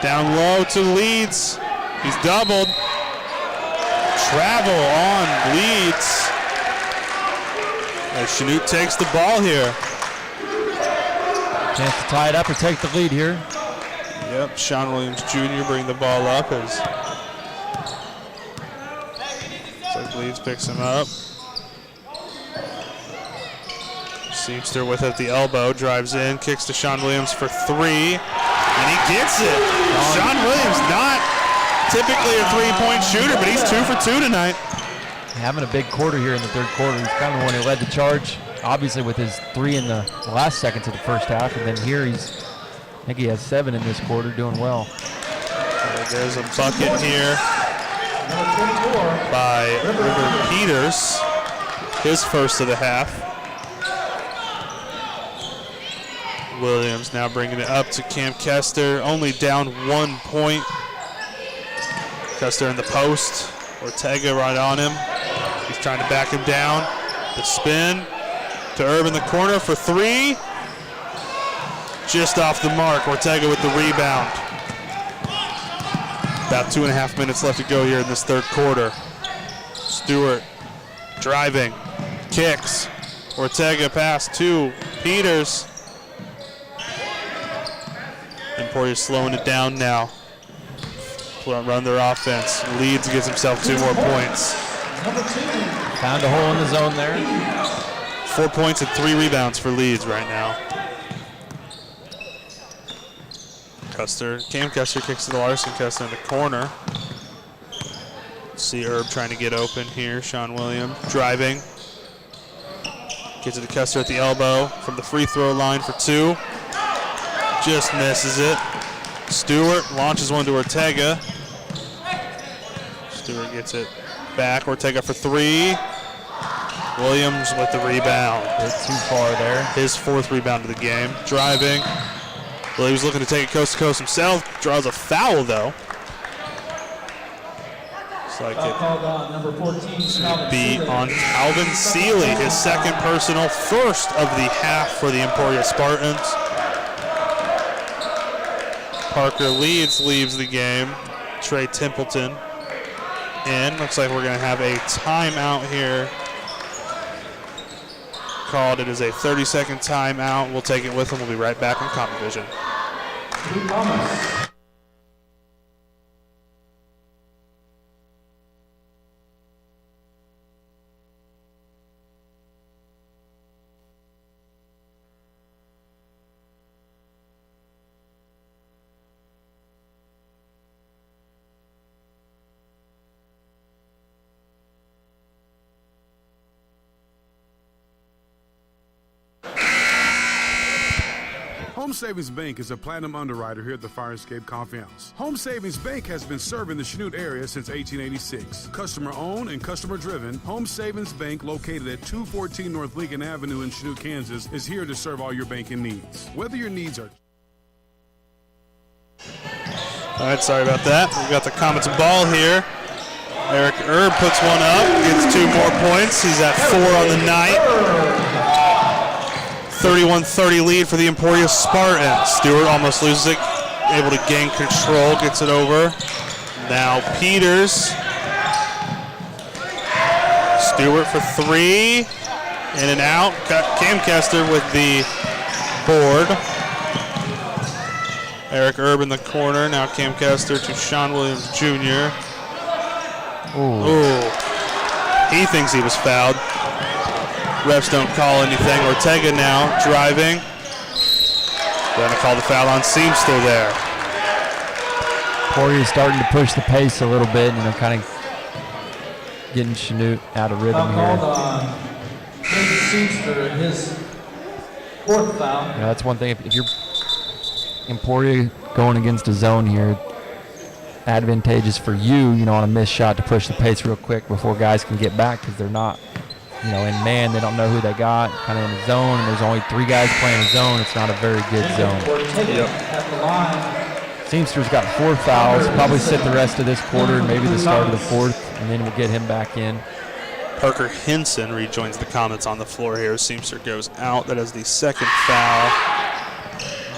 Down low to Leeds. He's doubled. Travel on Leeds. As Chanute takes the ball here. Chance to tie it up or take the lead here. Yep, Sean Williams Jr. bring the ball up as looks like Leeds picks him up. Seamster with it at the elbow, drives in, kicks to Sean Williams for 3, and he gets it. Sean Williams not typically a 3-point shooter, but he's 2 for 2 tonight. Having a big quarter here in the third quarter. He's kind of the one who led the charge, obviously with his 3 in the last seconds of the first half, and then here I think he has 7 in this quarter, doing well. There's a bucket here by River Peters, his first of the half. Williams now bringing it up to Cam Kester, only down 1 point. Kester in the post, Ortega right on him. He's trying to back him down. The spin to Herb in the corner for 3. Just off the mark, Ortega with the rebound. About 2.5 minutes left to go here in this third quarter. Stewart driving, kicks. Ortega pass to Peters. Emporia slowing it down now. Run their offense. Leeds gets himself 2 more points. Found a hole in the zone there. 4 points and 3 rebounds for Leeds right now. Cam Custer kicks to the Larson. Custer in the corner. See Herb trying to get open here. Sean Williams driving. Gets it to Custer at the elbow from the free throw line for 2. Just misses it. Stewart launches one to Ortega. Stewart gets it back. Ortega for 3. Williams with the rebound. Bit too far there. His 4th rebound of the game. Driving. Williams looking to take it coast to coast himself. Draws a foul though. Looks like it Called on number 14, should be on Calvin Seeley. His 2nd personal, first of the half for the Emporia Spartans. Parker Leeds leaves the game. Trey Templeton in. Looks like we're going to have a timeout here called. It is a 30-second timeout. We'll take it with them. We'll be right back on Common Vision. Home Savings Bank is a platinum underwriter here at the Fire Escape Coffee House. Home Savings Bank has been serving the Chanute area since 1886. Customer-owned and customer-driven, Home Savings Bank, located at 214 North Lincoln Avenue in Chanute, Kansas, is here to serve all your banking needs. Whether your needs are... All right, sorry about that. We've got the Comets ball here. Eric Herb puts one up, gets 2 more points. He's at 4 on the night. 31-30 lead for the Emporia Spartans. Stewart almost loses it, able to gain control, gets it over. Now Peters. Stewart for 3, in and out. Got Cam Kester with the board. Eric Erb in the corner. Now Cam Kester to Sean Williams Jr. Ooh. He thinks he was fouled. Refs don't call anything. Ortega now driving. They're going to call the foul on Seamster there. Emporia starting to push the pace a little bit, kind of getting Chanute out of rhythm Called here. on Seamster, his fourth foul. That's one thing. If you're Emporia going against a zone here, advantageous for you, on a missed shot to push the pace real quick before guys can get back because they're not, in man. They don't know who they got, kind of in the zone, and there's only 3 guys playing a zone. It's not a very good zone. At the line. Seamster's got 4 fouls, probably sit the rest of this quarter, maybe the start of the fourth, and then we'll get him back in. Parker Hinson rejoins the Comets on the floor here. Seamster goes out. That is the second foul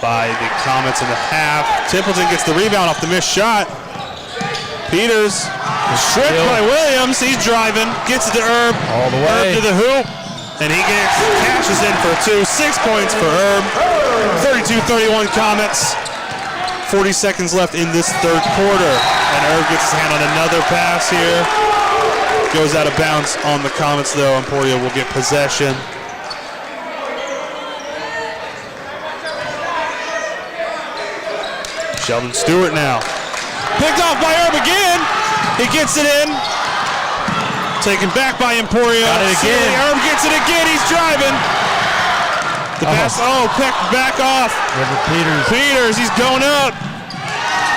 by the Comets in the half. Templeton gets the rebound off the missed shot. Peters, stripped by Williams. He's driving, gets it to Erb. All the way. Erb to the hoop, and he cashes in for 2. 6 points for Erb. 32-31 Comets. 40 seconds left in this third quarter, and Erb gets his hand on another pass here. Goes out of bounds on the Comets, though. Emporia will get possession. Sheldon Stewart now. Picked off by Erb again. He gets it in. Taken back by Emporia. Got it again. Erb gets it again. He's driving. The pass, picked back off. Peters, he's going up.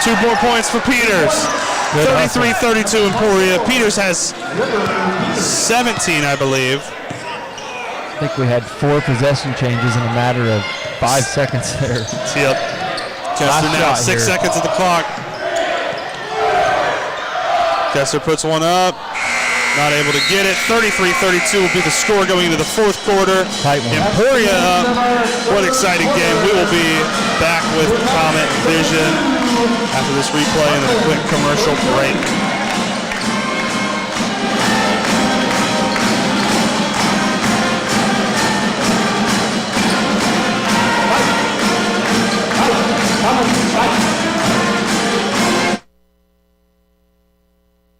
2 more points for Peters. 33-32 Emporia. Peters has 17, I believe. I think we had 4 possession changes in a matter of 5 seconds there. Yep. Kester now, 6 seconds of the clock. Kester puts one up. Not able to get it. 33-32 will be the score going into the fourth quarter. Emporia up. What exciting game. We will be back with Comet Vision after this replay and then a quick commercial break.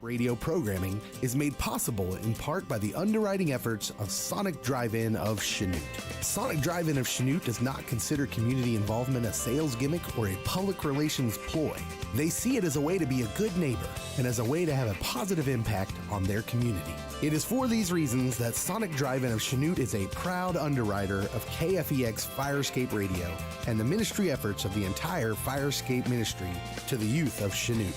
Radio programming is made possible in part by the underwriting efforts of Sonic Drive-In of Chanute. Sonic Drive-In of Chanute does not consider community involvement a sales gimmick or a public relations ploy. They see it as a way to be a good neighbor and as a way to have a positive impact on their community. It is for these reasons that Sonic Drive-In of Chanute is a proud underwriter of KFEX Firescape Radio and the ministry efforts of the entire Firescape ministry to the youth of Chanute.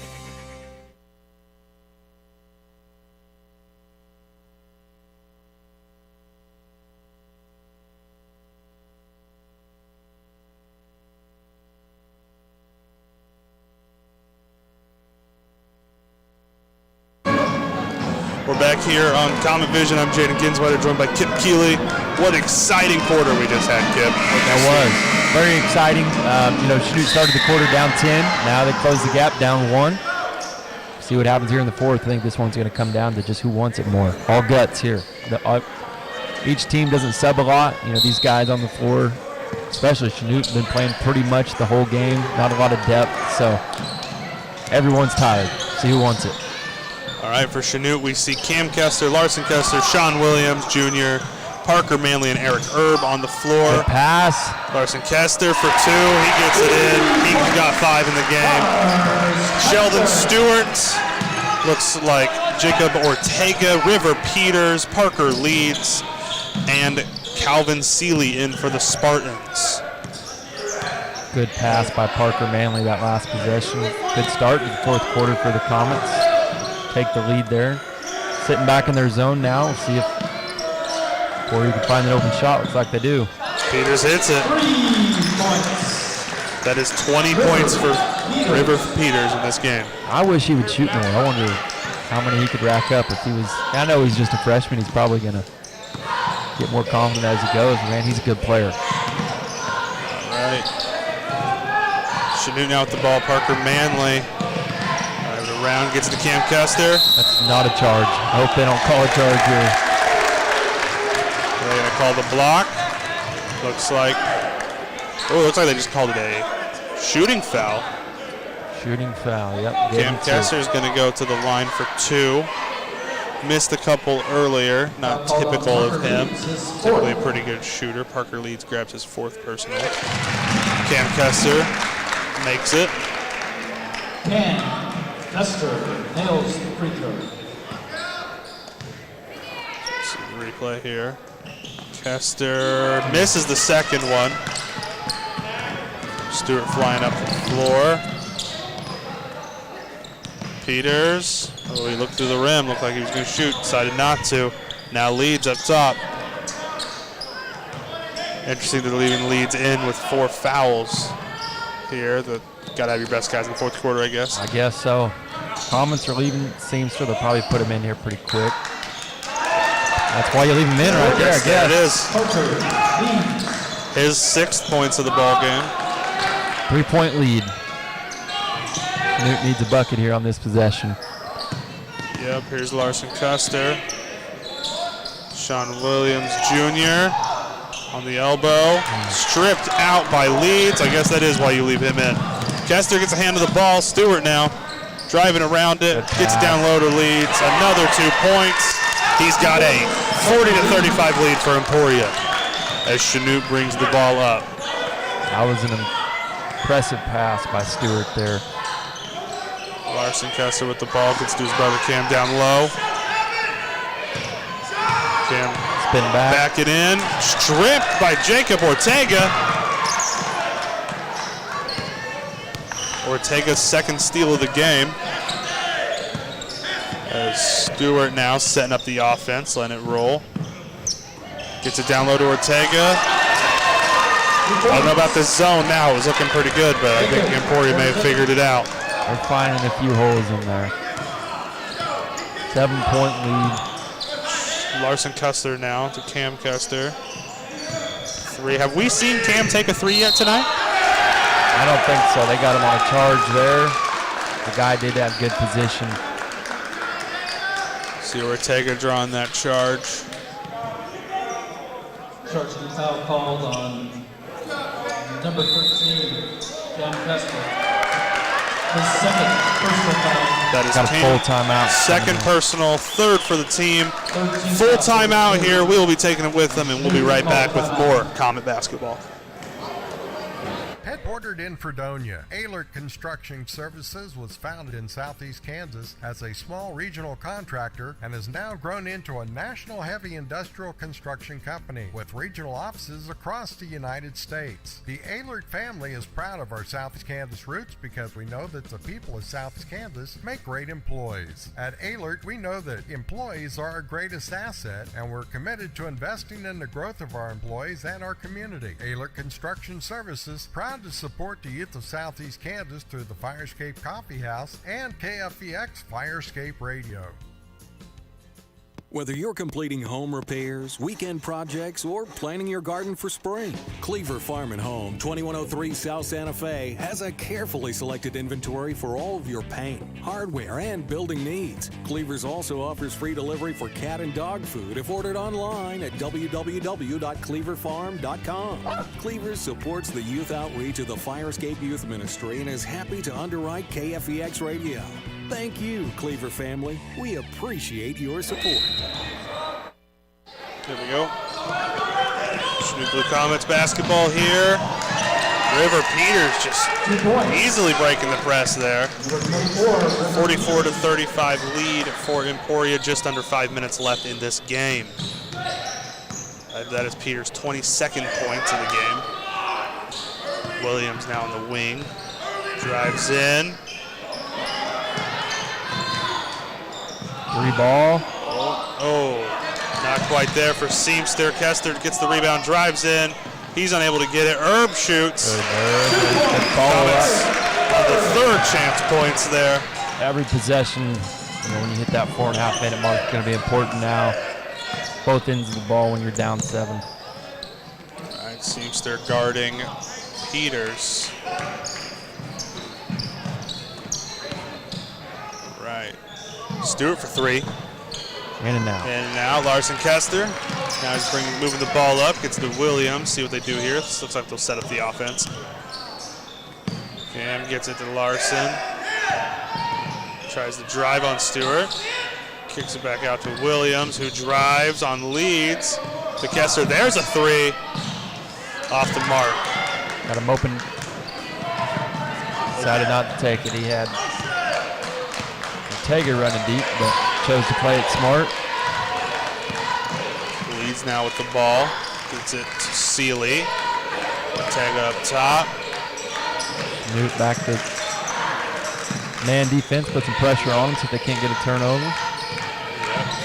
We're back here on Comet Vision. I'm Jaden Ginsweider, joined by Kip Keeley. What exciting quarter we just had, Kip. That was very exciting. Chanute started the quarter down 10. Now they close the gap down 1. See what happens here in the fourth. I think this one's going to come down to just who wants it more. All guts here. Each team doesn't sub a lot. These guys on the floor, especially Chanute, have been playing pretty much the whole game. Not a lot of depth, so everyone's tired. See who wants it. All right, for Chanute, we see Cam Kester, Larson Kester, Sean Williams Jr., Parker Manley, and Eric Erb on the floor. Good pass. Larson Kester for 2. He gets it in. He got 5 in the game. Sheldon Stewart looks like Jacob Ortega, River Peters, Parker Leeds, and Calvin Seeley in for the Spartans. Good pass by Parker Manley that last possession. Good start to the fourth quarter for the Comets. Take the lead there. Sitting back in their zone now. We'll see if Emporia can find an open shot. Looks like they do. Peters hits it. That is 20 points for River Peters in this game. I wish he would shoot more. I wonder how many he could rack up if he was. I know he's just a freshman. He's probably going to get more confident as he goes. Man, he's a good player. All right. Chanute now with the ball. Parker Manley. Around, gets to Cam Kester. That's not a charge. I hope they don't call a charge here. They're going to call the block. Looks like they just called it a Shooting foul. Shooting foul, yep. Cam Kessler is going to go to the line for 2. Missed a couple earlier, not typical of him. Typically a pretty good shooter. Parker Leeds grabs his 4th personal. Cam Kessler makes it. Cam Kessler nails the free throw. See the replay here. Kessler misses the second one. Stewart flying up the floor. Peters, oh, he looked through the rim, looked like he was going to shoot, decided not to. Now Leeds up top. Interesting that they're leaving Leeds in with 4 fouls here. Got to have your best guys in the 4th quarter, I guess. I guess so. Comments are leaving Seamster. They'll probably put him in here pretty quick. That's why you leave him in right there, I guess. It is. His 6th points of the ball game. 3-point lead. Newt needs a bucket here on this possession. Yep, here's Larson Custer. Sean Williams Jr. on the elbow. Stripped out by Leeds. I guess that is why you leave him in. Kester gets a hand of the ball. Stewart now driving around it. Gets it down low to Leeds. Another 2 points. He's got a 40-35 lead for Emporia as Chanute brings the ball up. That was an impressive pass by Stewart there. Larson Kessler with the ball, gets to his brother Cam down low. Cam spin back it in, stripped by Jacob Ortega. Ortega's 2nd steal of the game. As Stewart now setting up the offense, letting it roll. Gets it down low to Ortega. I don't know about this zone now. It was looking pretty good, but I think Emporia may have figured it out. They're finding a few holes in there. 7-point lead. Larson Kessler now to Cam Kessler. 3. Have we seen Cam take a 3 yet tonight? I don't think so. They got him on a charge there. The guy did have good position. See Ortega drawing that charge. Charge and foul called on number 13, Cam Kessler. His 2nd personal foul. That is got a full timeout. 2nd personal, 3rd for the team. Full timeout here. We will be taking it with them, and we'll be right back with more Comet basketball. Headquartered in Fredonia, Ehlert Construction Services was founded in southeast Kansas as a small regional contractor and has now grown into a national heavy industrial construction company with regional offices across the United States. The Ehlert family is proud of our southeast Kansas roots because we know that the people of southeast Kansas make great employees. At Ehlert, we know that employees are our greatest asset, and we're committed to investing in the growth of our employees and our community. Ehlert Construction Services, proud to support the youth of Southeast Kansas through the Firescape Coffee House and KFEX Firescape Radio. Whether you're completing home repairs, weekend projects, or planning your garden for spring, Cleaver Farm and Home, 2103 South Santa Fe, has a carefully selected inventory for all of your paint, hardware, and building needs. Cleaver's also offers free delivery for cat and dog food if ordered online at www.cleaverfarm.com. Cleaver supports the youth outreach of the Firescape Youth Ministry and is happy to underwrite KFEX Radio. Thank you, Cleaver family. We appreciate your support. Here we go. Chanute Blue Comets basketball here. River Peters just easily breaking the press there. 44-35 lead for Emporia, just under 5 minutes left in this game. That is Peters' 22nd points of the game. Williams now on the wing. Drives in. 3 ball. Oh, not quite there for Seamster. Kester gets the rebound, drives in. He's unable to get it. Herb shoots. Comets on the 3rd chance points there. Every possession, when you hit that 4.5 minute mark, it's going to be important now. Both ends of the ball when you're down 7. All right, Seamster guarding Peters. Right. Stewart for 3. In and out. In and out. Larson Kester. Now he's moving the ball up. Gets to Williams. See what they do here. This looks like they'll set up the offense. Cam gets it to Larson. Tries to drive on Stewart. Kicks it back out to Williams, who drives on Leeds. To Kessler, there's a three. Off the mark. Got him open. Decided not to take it. He had Ortega running deep, but chose to play it smart. Leeds now with the ball. Gets it to Seeley. Ortega up top. Chanute back to man defense, put some pressure on them so they can't get a turnover. Yep.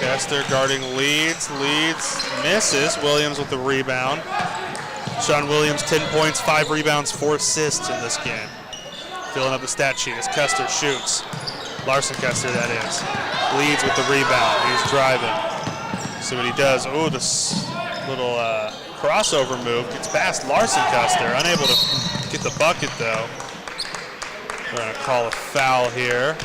Kester guarding Leeds. Leeds misses. Williams with the rebound. Sean Williams, 10 points, 5 rebounds, 4 assists in this game. Filling up the stat sheet as Kester shoots. Larson Kester, that is. Leeds with the rebound. He's driving. See what he does. Oh, this little crossover move. Gets past Larson Kester. Unable to get the bucket, though. We're going to call a foul here.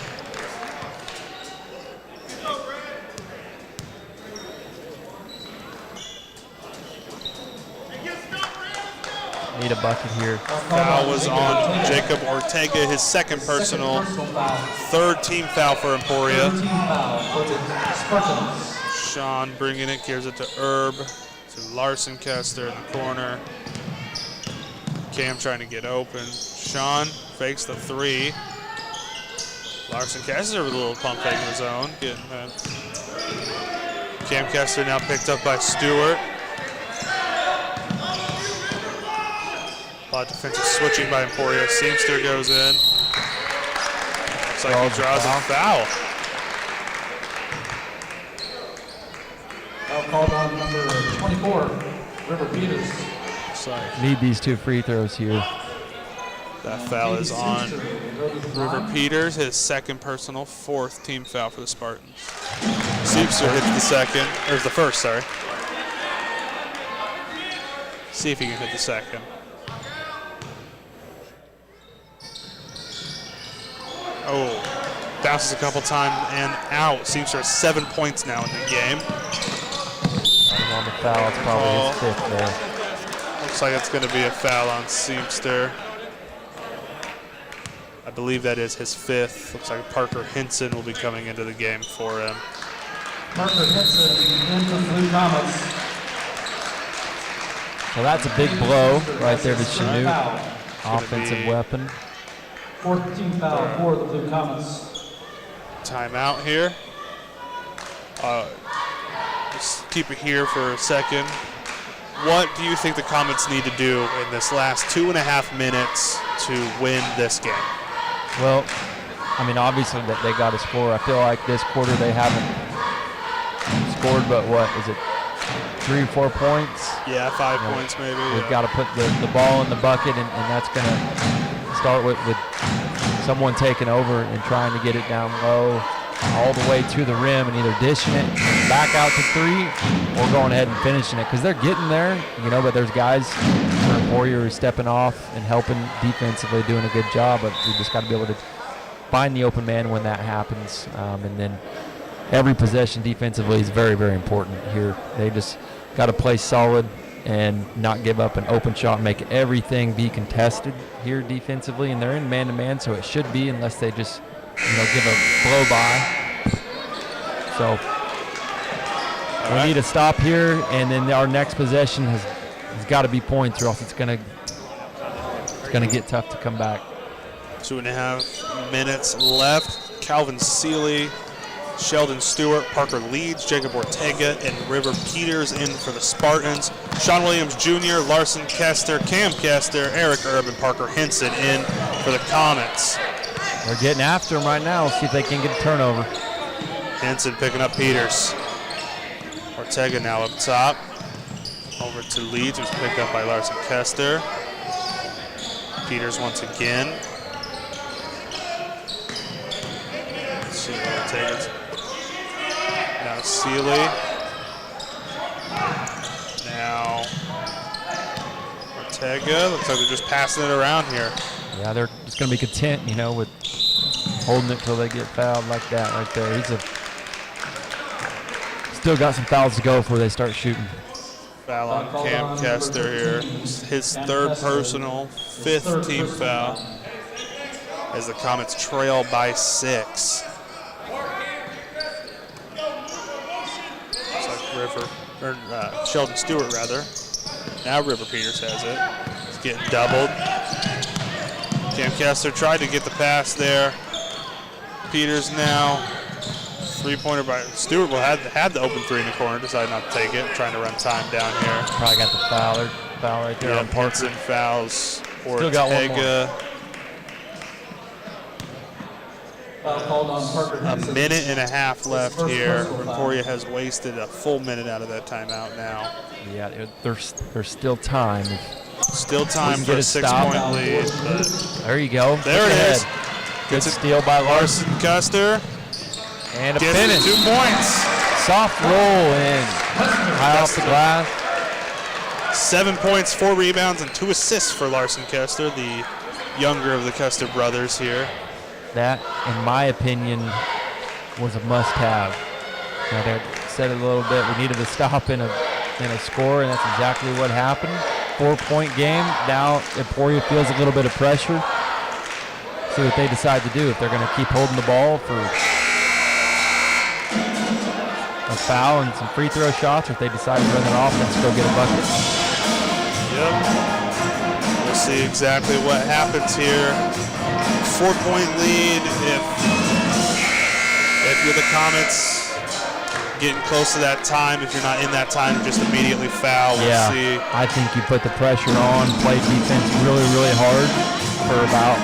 Need a bucket here. Foul was on Jacob Ortega, his second personal, third team foul for Emporia. Sean bringing it, gives it to Herb, to Larson Kester in the corner. Cam trying to get open. Sean fakes the three. Larson Kester with a little pump fake of his own. Getting that. Cam Kester now picked up by Stewart. A lot of defensive switching by Emporia. Seamster goes in. Looks like he draws a foul. Foul called on number 24, River Peters. Need these 2 free throws here. That foul is on River Peters, his second personal, 4th team foul for the Spartans. Seamster hits the second, or the first, sorry. See if he can hit the second. Oh, bounces a couple times and out. Seamster has 7 points now in the game. On the foul, it's probably his 5th there. Looks like it's going to be a foul on Seamster. I believe that is his 5th. Looks like Parker Hinson will be coming into the game for him. Parker Hinson into the Blue Comets. So that's a big blow right there to Chanute. Offensive weapon. 4th team foul for the Blue Comets. Timeout here. Just keep it here for a second. What do you think the Comets need to do in this last 2.5 minutes to win this game? Well, I mean, obviously that they got to score. I feel like this quarter they haven't scored, but what is it, 3 or 4 points? Yeah, 5 points maybe. We've got to put the ball in the bucket, and that's going to start with someone taking over and trying to get it down low all the way to the rim and either dishing it back out to 3 or going ahead and finishing it, because they're getting there, but there's guys for Emporia who are stepping off and helping defensively, doing a good job, but we just got to be able to find the open man when that happens, and then every possession defensively is very, very important here. They just got to play solid and not give up an open shot, make everything be contested here defensively, and they're in man-to-man, so it should be, unless they just give a blow by. So we need a stop here, and then our next possession has got to be points, or else it's gonna get tough to come back. 2.5 minutes left. Calvin Seeley, Sheldon Stewart, Parker Leeds, Jacob Ortega, and River Peters in for the Spartans. Sean Williams Jr., Larson Kester, Cam Kester, Eric Erb, and Parker Hinson in for the Comets. They're getting after him right now. Let's see if they can get a turnover. Hinson picking up Peters. Ortega now up top. Over to Leeds, who's picked up by Larson Kester. Peters once again. Let's see what Ortega's. Now Seeley. Now Ortega. Looks like they're just passing it around here. Yeah, they're just going to be content, with holding it till they get fouled like that right there. Still got some fouls to go before they start shooting. Foul on Cam Kester here. His 3rd personal, 5th team foul. as the Comets trail by 6. Looks like Sheldon Stewart rather. Now River Peters has it. He's getting doubled. Cam Kessler tried to get the pass there. Peters now. 3-pointer by Stewart had the open 3 in the corner, decided not to take it, trying to run time down here. Probably got the foul right there on Parker. Pinson fouls Still got one more. Ortega. Foul called on Parker A Henson. minute and a half left First here. personal foul. Emporia has wasted a full minute out of that timeout now. Yeah, there's still time. Still time can for get a a stop. 6-point lead. But There you go. there Look it ahead. is. Good Gets it. steal by Larson. Larson Custer And a gets finish. it 2 points. Soft roll in. High off the glass. 7 points, 4 rebounds, and 2 assists for Larson Kester, the younger of the Kester brothers here. That, in my opinion, was a must-have. Now, they said it a little bit. We needed a stop and a score, and that's exactly what happened. 4-point game. Now Emporia feels a little bit of pressure. See what they decide to do. If they're going to keep holding the ball for a foul and some free throw shots, or if they decide to run their offense, go get a bucket. Yep. We'll see exactly what happens here. 4-point lead. If you're the Comets, getting close to that time. If you're not in that time, just immediately foul. We'll see. I think you put the pressure on, play defense really, really hard for about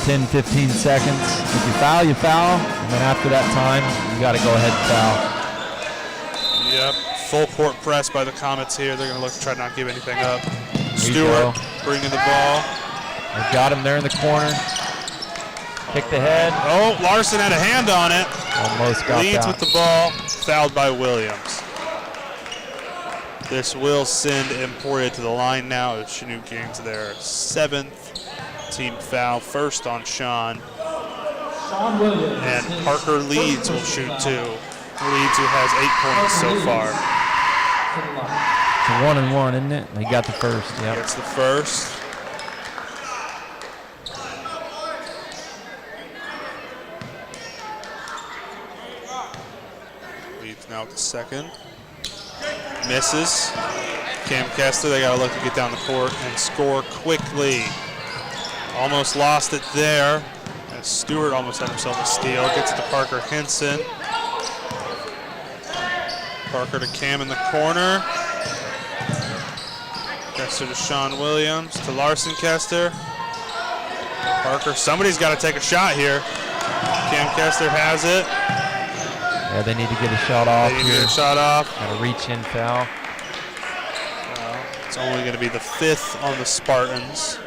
10, 15 seconds. If you foul, you foul. And then after that time, you got to go ahead and foul. Yep. Full court press by the Comets here. They're going to look to try to not give anything up. you Stewart go. bringing the ball. They've got him there in the corner. Pick the head. Oh, Larson had a hand on it. Almost got Leads that. with the ball. Fouled by Williams. This will send Emporia to the line now as Chanute gains their 7th team foul. First on Sean. Sean Williams. And his Parker first Leeds will personal shoot foul. 2. Leeds, who has 8 points so far. To the line. It's a 1-and-1, isn't it? He got the first. Yep. Gets the first. Leeds now with the second. Misses. Cam Kessler, they got to look to get down the court and score quickly. Almost lost it there. And Stewart almost had himself a steal. Gets it to Parker Henson. Parker to Cam in the corner. Kester to Sean Williams, to Larson Kester. Parker, somebody's got to take a shot here. Cam Kester has it. Yeah, they need to get a shot off They need to here. get a shot off. Got a reach-in foul. It's only going to be the 5th on the Spartans.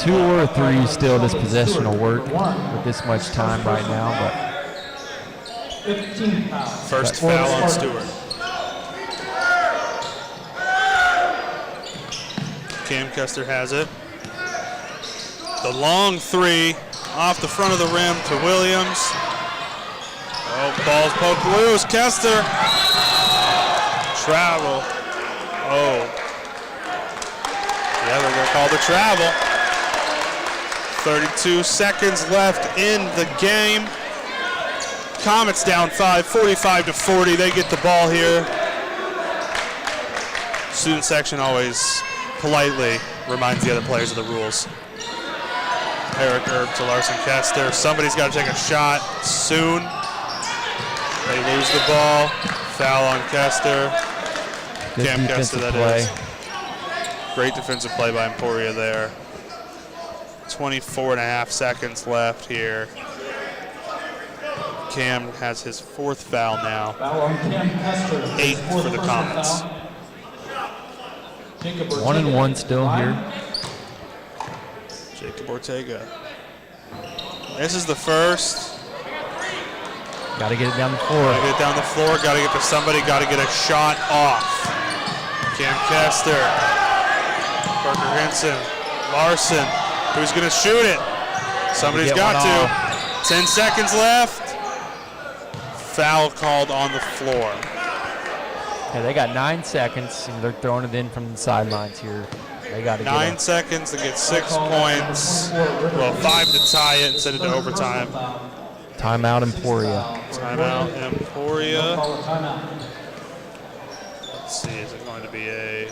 2 or 3 still, this possession will work with this much time right now, but 15 fouls. First For the foul on Spartans. Stewart. Cam Kester has it. The long 3 off the front of the rim to Williams. Oh, ball's poked loose. Kester. Travel. Oh. Yeah, they're going to call the travel. 32 seconds left in the game. Comets down 5, 45-40. They get the ball here. Student section always politely reminds the other players of the rules. Eric Erb to Larson Kester. Somebody's got to take a shot soon. They lose the ball. Foul on Kester. good Cam Kester, defensive that play. is. Great defensive play by Emporia there. 24.5 seconds left here. Cam has his 4th foul now. Foul on Cam Kester. 8 Fourth for the personal Comets. foul. Jacob Ortega 1-and-1 still line. here. Jacob Ortega. This is the first. Got to get it down the floor. Got to get it down the floor. Got to get to somebody. Got to get a shot off. Cam Kester. Parker Henson. Larson. Who's going to shoot it? Somebody's Get got one to. off. 10 seconds left. Foul called on the floor. Yeah, they got 9 seconds, and they're throwing it in from the sidelines here. They got to 9 seconds to get 6 points. Well, 5 to tie it and send it to overtime. Timeout Emporia. Timeout Emporia. Let's see, is it going to be a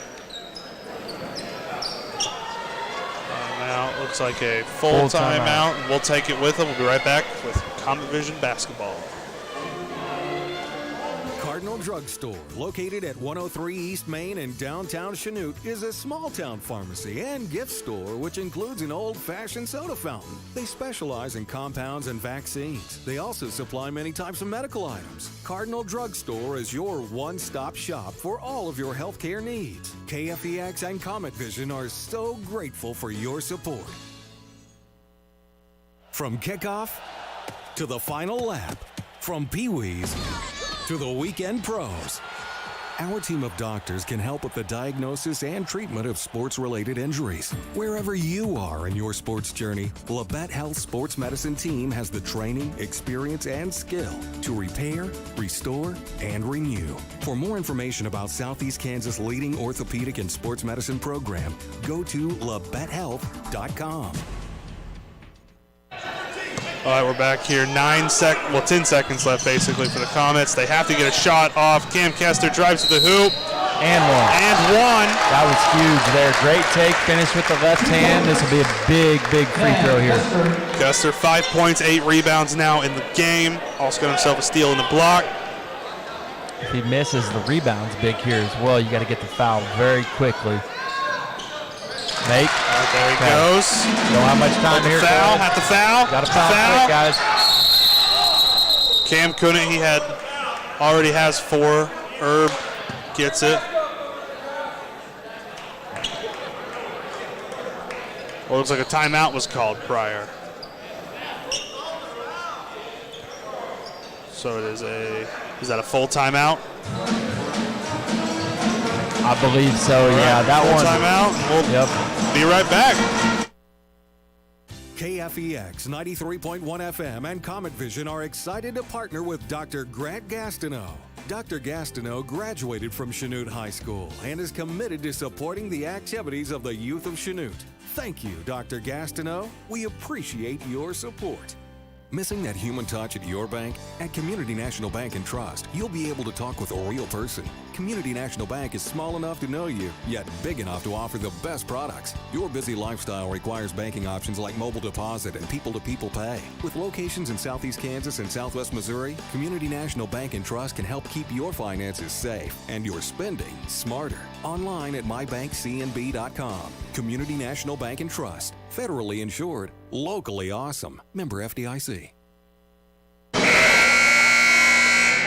timeout? Looks like a full timeout. And we'll take it with them. We'll be right back with Comet Vision Basketball. Cardinal Drugstore, located at 103 East Main in downtown Chanute, is a small-town pharmacy and gift store which includes an old-fashioned soda fountain. They specialize in compounds and vaccines. They also supply many types of medical items. Cardinal Drugstore is your one-stop shop for all of your healthcare needs. KFEX and Comet Vision are so grateful for your support. From kickoff to the final lap, from Pee-wees to the weekend pros, our team of doctors can help with the diagnosis and treatment of sports-related injuries. Wherever you are in your sports journey, Labette Health Sports Medicine Team has the training, experience, and skill to repair, restore, and renew. For more information about Southeast Kansas' leading orthopedic and sports medicine program, go to labettehealth.com. All right, we're back here. 10 seconds left basically for the Comets. They have to get a shot off. Cam Kester drives to the hoop. And one. And one. That was huge there. Great take. Finish with the left hand. This will be a big, big free throw here. Kester, 5 points, 8 rebounds now in the game. Also got himself a steal in the block. If he misses, the rebound's big here as well. You got to get the foul very quickly. Make. There he goes. Don't have much time here. Foul. At the foul. Got to foul quick, guys. Cam couldn't. He already has 4. Herb gets it. Well, looks like a timeout was called prior. So it is that a full timeout? I believe so, yeah. That full one. Timeout. We'll be right back. KFEX 93.1 FM and Comet Vision are excited to partner with Dr. Grant Gastineau. Dr. Gastineau graduated from Chanute High School and is committed to supporting the activities of the youth of Chanute. Thank you, Dr. Gastineau. We appreciate your support. Missing that human touch at your bank? At Community National Bank and Trust, you'll be able to talk with a real person. Community National Bank is small enough to know you, yet big enough to offer the best products. Your busy lifestyle requires banking options like mobile deposit and people-to-people pay. With locations in Southeast Kansas and Southwest Missouri, Community National Bank and Trust can help keep your finances safe and your spending smarter. Online at mybankcnb.com. Community National Bank and Trust. Federally insured. Locally awesome. Member FDIC.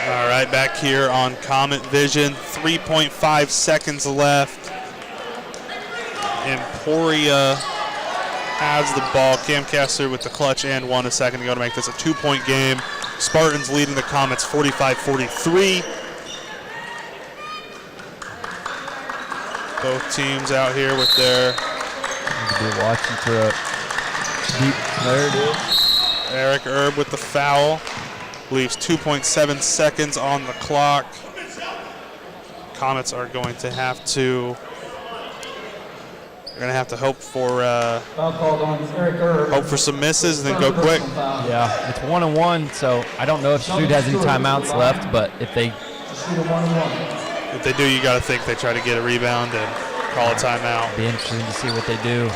All right, back here on Comet Vision. 3.5 seconds left. Emporia has the ball. Cam Kester with the clutch and one a second ago to make this a 2-point game. Spartans leading the Comets 45-43. Both teams out here with their... Be watching for a deep. There it is. Eric Erb with the foul. Leaves 2.7 seconds on the clock. Comets are going to have to... They're going to have to hope for some misses and then go quick. Yeah, it's 1-1, so I don't know if Chanute has any timeouts left, but if they do, you got to think they try to get a rebound and call a timeout. Be interesting to see what they do.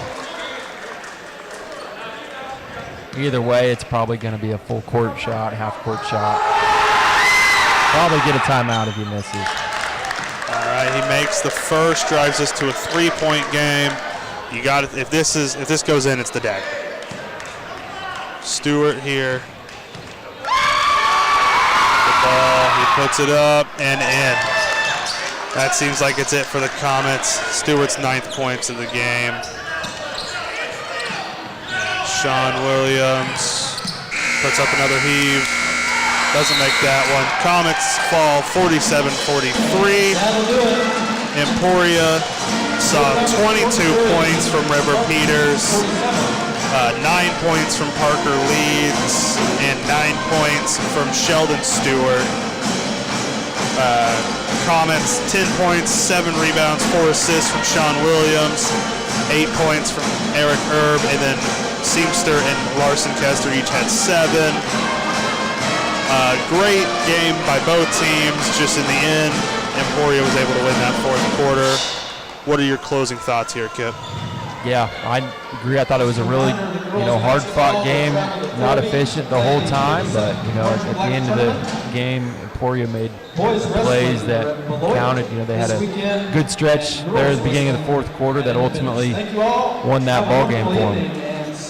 Either way, it's probably going to be a full court shot, half court shot. Probably get a timeout if he misses. All right, he makes the first, drives us to a 3-point game. You got it. If this goes in, it's the dagger. Stewart here. The ball, he puts it up and in. That seems like it's it for the Comets. Stewart's 9th points of the game. Sean Williams puts up another heave. Doesn't make that one. Comets fall 47-43. Emporia saw 22 points from River Peters, 9 points from Parker Leeds, and 9 points from Sheldon Stewart. Comets 10 points, 7 rebounds, 4 assists from Sean Williams. 8 points from Eric Erb, and then Seamster and Larson Kester each had 7. Great game by both teams. Just in the end, Emporia was able to win that fourth quarter. What are your closing thoughts here, Kip? Yeah, I agree. I thought it was a really, hard-fought game, not efficient the whole time, but, at the end of the game, Emporia made plays that counted. They had a good stretch there at the beginning of the fourth quarter that ultimately won that ball game for them.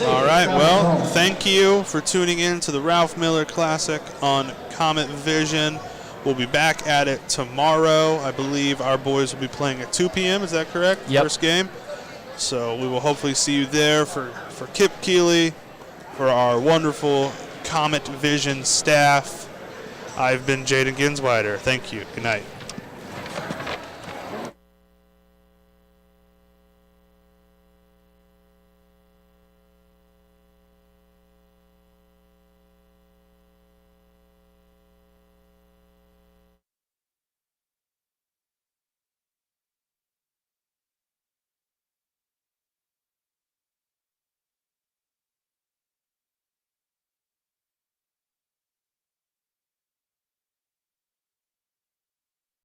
All right, well, thank you for tuning in to the Ralph Miller Classic on Comet Vision. We'll be back at it tomorrow. I believe our boys will be playing at 2 p.m. Is that correct? Yep. First game. So we will hopefully see you there for Kip Keeley, for our wonderful Comet Vision staff. I've been Jaden Ginsweider. Thank you. Good night.